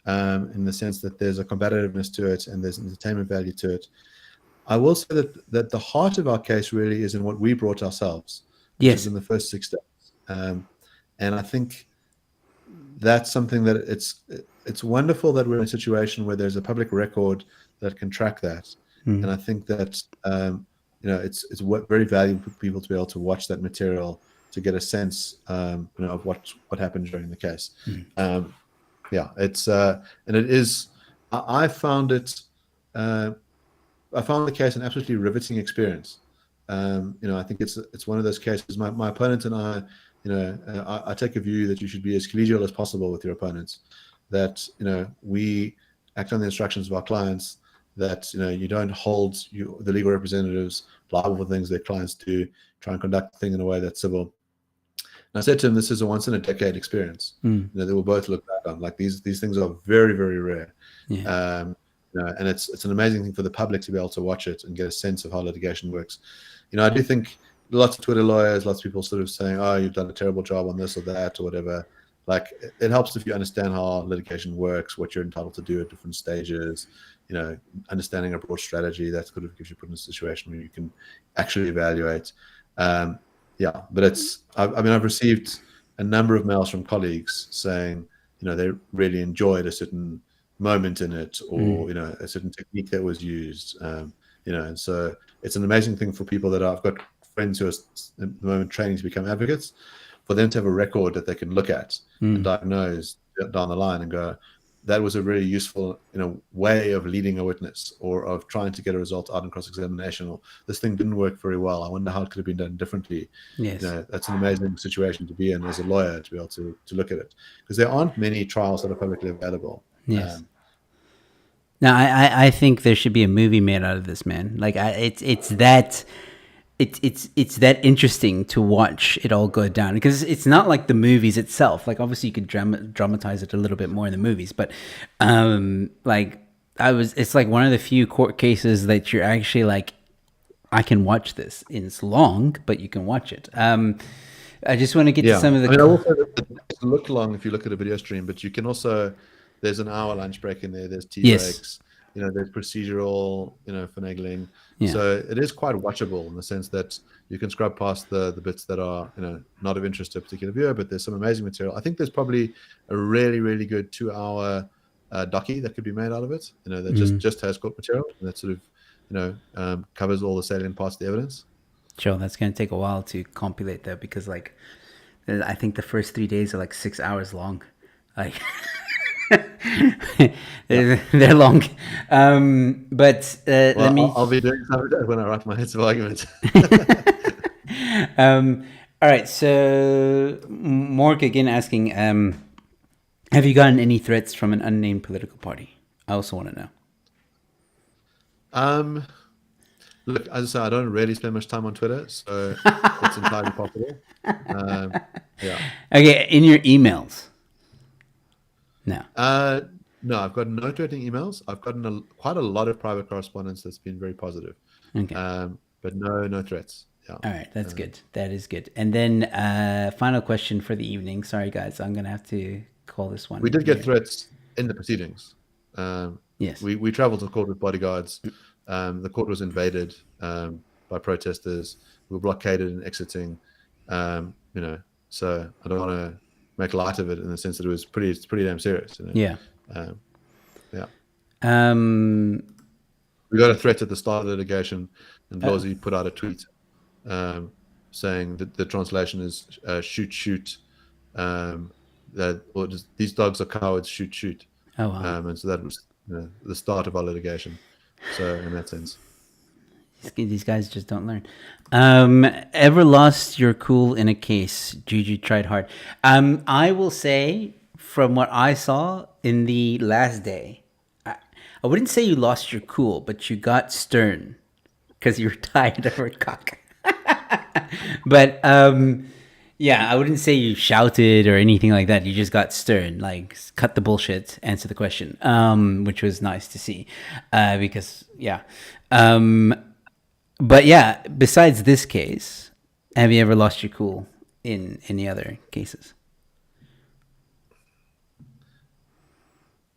in the sense that there's a combativeness to it and there's entertainment value to it. I will say that the heart of our case really is in what we brought ourselves, which Yes, is in the first 6 days, and I think that's something that it's wonderful that we're in a situation where there's a public record that can track that, and I think that it's very valuable for people to be able to watch that material to get a sense of what happened during the case. And it is. I found it. I found the case an absolutely riveting experience. I think it's one of those cases. My opponent and I, I take a view that you should be as collegial as possible with your opponents. That we act on the instructions of our clients. That you don't hold the legal representatives liable for things their clients do. Try and conduct the thing in a way that's civil. And I said to him, "This is a once in a decade experience. That we'll both look back on. Like these things are very, very rare. yeah. And it's an amazing thing for the public to be able to watch it and get a sense of how litigation works. I do think lots of Twitter lawyers, lots of people sort of saying, "Oh, you've done a terrible job on this or that or whatever." Like it helps if you understand how litigation works, what you're entitled to do at different stages. Understanding a broad strategy that sort of gives you put in a situation where you can actually evaluate. But I've received a number of mails from colleagues saying, they really enjoyed a certain moment in it, or a certain technique that was used. And so it's an amazing thing for people that I've got friends who are at the moment training to become advocates, for them to have a record that they can look at and diagnose down the line and go, that was a really useful way of leading a witness or of trying to get a result out in cross-examination, or this thing didn't work very well, I wonder how it could have been done differently. Yes. That's an amazing situation to be in as a lawyer, to be able to look at it, because there aren't many trials that are publicly available. Yes. Now, I think there should be a movie made out of this, man. Like it's that interesting to watch it all go down, because it's not like the movies itself. Like obviously you could dramatize it a little bit more in the movies, but it's like one of the few court cases that you're actually like, I can watch this. It's long, but you can watch it. I just want to get to some of the. I will say that it look long if you look at a video stream, but you can also. There's an hour lunch break in there. There's tea breaks. There's procedural, finagling. Yeah. So it is quite watchable in the sense that you can scrub past the bits that are, not of interest to a particular viewer, but there's some amazing material. I think there's probably a really, really good 2-hour docu that could be made out of it, that just has court material and that sort of, covers all the salient parts of the evidence. Sure, that's going to take a while to compilate that, because like, I think the first 3 days are like 6 hours long. Like... they're long, but let me. I'll be doing some of that when I write my heads of argument. All right. So, Mark again asking, have you gotten any threats from an unnamed political party? I also want to know. Look, as I say, I don't really spend much time on Twitter, so it's entirely possible. Okay, in your emails. No. No, I've got no threatening emails. I've gotten quite a lot of private correspondence that's been very positive. Okay. But no threats. Yeah. All right, that's good. That is good. And then final question for the evening. Sorry, guys, I'm gonna have to call this one. We did get threats in the proceedings. Yes. We traveled to court with bodyguards. The court was invaded by protesters. We were blockaded and exiting. So I don't want to make light of it in the sense that it's pretty damn serious. You know? Yeah. Yeah. Um, We got a threat at the start of the litigation, and Lozi put out a tweet saying that the translation is shoot, these dogs are cowards, shoot. Oh, wow. And so that was the start of our litigation. So in that sense. These guys just don't learn. Ever lost your cool in a case? Juju tried hard. I will say, from what I saw in the last day, I wouldn't say you lost your cool, but you got stern because you were tired of her cock. But yeah, I wouldn't say you shouted or anything like that. You just got stern, like cut the bullshit, answer the question, which was nice to see. Because yeah. But yeah, besides this case, have you ever lost your cool in any other cases?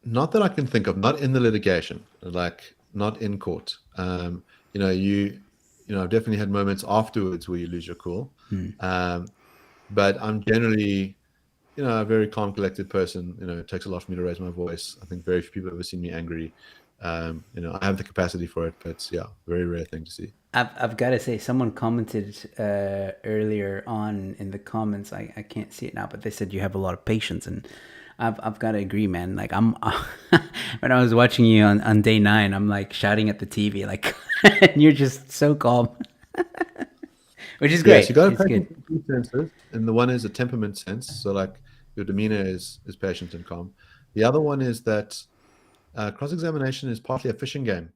Not that I can think of, not in the litigation, like not in court. I've definitely had moments afterwards where you lose your cool. But I'm generally, a very calm, collected person. It takes a lot for me to raise my voice. I think very few people have ever seen me angry. I have the capacity for it, but yeah, very rare thing to see. I've got to say, someone commented earlier on in the comments. I can't see it now, but they said you have a lot of patience, and I've got to agree, man. Like when I was watching you on day 9, I'm like shouting at the TV, like, and you're just so calm, which is great. Yes, you got to practice two senses, and the one is a temperament sense. So like your demeanor is patient and calm. The other one is that cross-examination is partly a fishing game.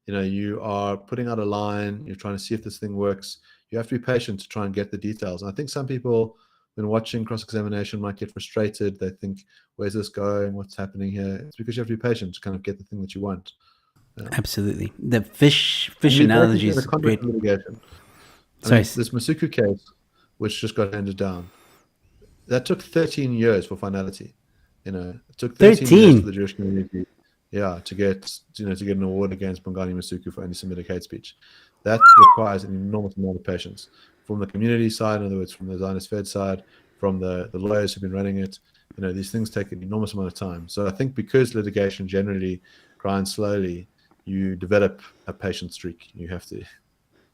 You are putting out a line, you're trying to see if this thing works. You have to be patient to try and get the details. And I think some people, when watching cross-examination, might get frustrated. They think, where's this going? What's happening here? It's because you have to be patient to kind of get the thing that you want. Absolutely. The fish analogy is great. Sorry. This Masuku case, which just got handed down, that took 13 years for finality. It took 13 years for the Jewish community, to get an award against Bongani Masuku for anti-Semitic hate speech. That requires an enormous amount of patience from the community side, in other words, from the Zionist Fed side, from the lawyers who've been running it. These things take an enormous amount of time. So I think because litigation generally grinds slowly, you develop a patient streak. You have to.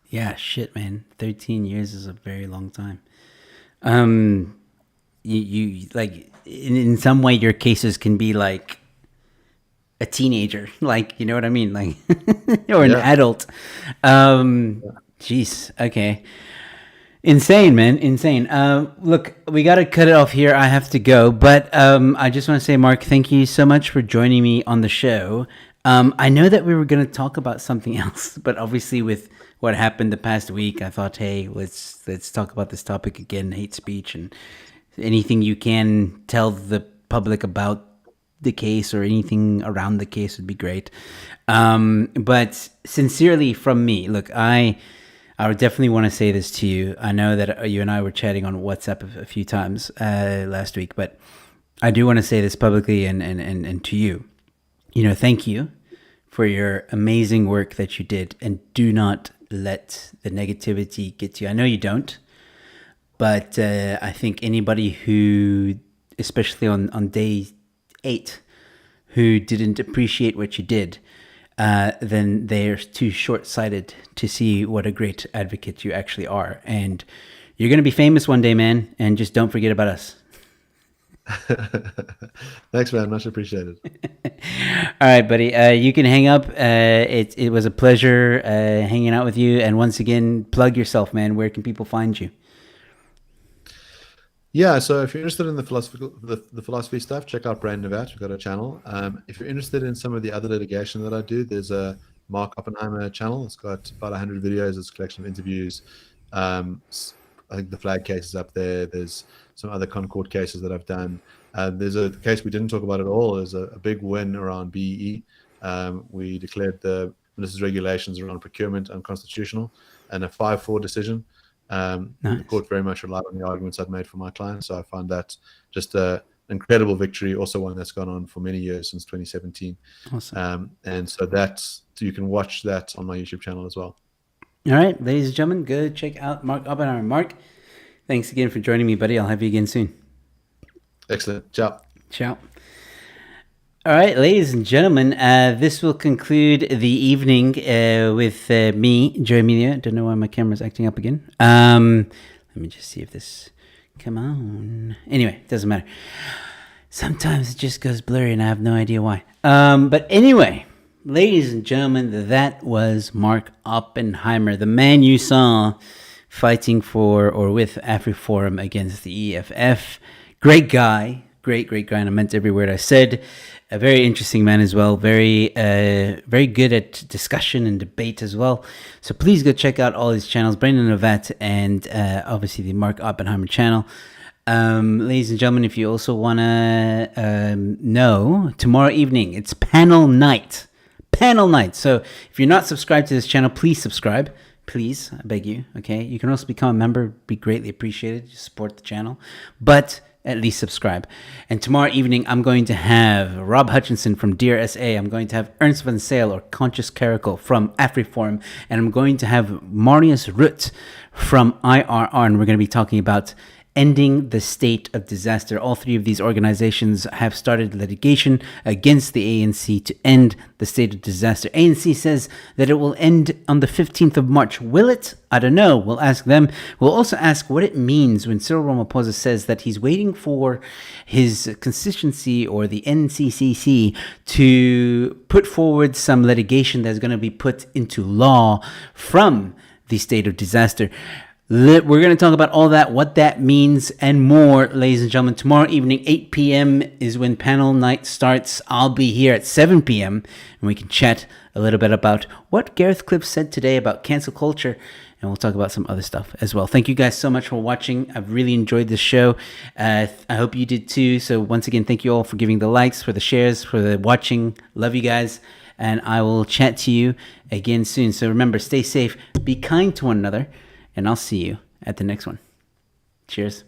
Yeah, shit, man. 13 years is a very long time. You like in some way your cases can be like a teenager, like, you know what I mean, like, or an adult. Jeez, okay. Insane, man, insane. Look, we got to cut it off here. I have to go, but I just want to say, Mark, thank you so much for joining me on the show. I know that we were going to talk about something else, but obviously with what happened the past week, I thought, hey, let's talk about this topic again, hate speech, and anything you can tell the public about the case or anything around the case would be great. But sincerely from me, look, I would definitely want to say this to you. I know that you and I were chatting on WhatsApp a few times last week, but I do want to say this publicly and to you. Thank you for your amazing work that you did, and do not let the negativity get to you. I know you don't, but I think anybody who, especially on day 8, who didn't appreciate what you did, then they're too short-sighted to see what a great advocate you actually are. And you're going to be famous one day, man, and just don't forget about us. Thanks, man. Much appreciated. All right, buddy. You can hang up. It was a pleasure hanging out with you. And once again, plug yourself, man. Where can people find you? Yeah, so if you're interested in the philosophy stuff, check out Brain Navat. We've got a channel. If you're interested in some of the other litigation that I do, there's a Mark Oppenheimer channel. It's got about 100 videos. It's a collection of interviews. I think the flag case is up there. There's some other Concord cases that I've done. There's a case we didn't talk about at all. There's a big win around BEE. We declared the minister's regulations around procurement unconstitutional, and a 5-4 decision. Nice. The court very much relied on the arguments I'd made for my client, so I found that just an incredible victory, also one that's gone on for many years, since 2017. Awesome. And so you can watch that on my YouTube channel as well. All right, ladies and gentlemen, go check out Mark Oppenheimer. Mark, thanks again for joining me, buddy. I'll have you again soon. Excellent. Ciao. Ciao. All right, ladies and gentlemen, this will conclude the evening with me, Joe Emilio. Don't know why my camera's acting up again. Let me just see if this... Come on. Anyway, doesn't matter. Sometimes it just goes blurry and I have no idea why. But anyway, ladies and gentlemen, that was Mark Oppenheimer, the man you saw fighting for or with Afriforum against the EFF. Great guy. Great guy, and I meant every word I said. A very interesting man as well. Very good at discussion and debate as well. So please go check out all his channels, Brendan Novat, and obviously the Mark Oppenheimer channel. Ladies and gentlemen, if you also want to know, tomorrow evening, it's panel night. Panel night. So if you're not subscribed to this channel, please subscribe. Please, I beg you. Okay. You can also become a member. Be greatly appreciated. Just support the channel. But at least subscribe. And tomorrow evening, I'm going to have Rob Hutchinson from Dear SA. I'm going to have Ernst van Sale or Conscious Caracal from Afriforum. And I'm going to have Marius Rutt from IRR. And we're going to be talking about ending the state of disaster. All three of these organizations have started litigation against the ANC to end the state of disaster. ANC says that it will end on the 15th of March. Will it? I don't know. We'll ask them. We'll also ask what it means when Cyril Ramaphosa says that he's waiting for his constituency or the NCCC to put forward some litigation that's going to be put into law from the state of disaster. We're going to talk about all that, what that means, and more, ladies and gentlemen. Tomorrow evening, 8 p.m. is when panel night starts. I'll be here at 7 p.m. and we can chat a little bit about what Gareth Cliff said today about cancel culture, and we'll talk about some other stuff as well. Thank you guys so much for watching. I've really enjoyed this show. I hope you did too. So once again, thank you all for giving the likes, for the shares, for the watching. Love you guys, and I will chat to you again soon. So remember, stay safe, be kind to one another, and I'll see you at the next one. Cheers.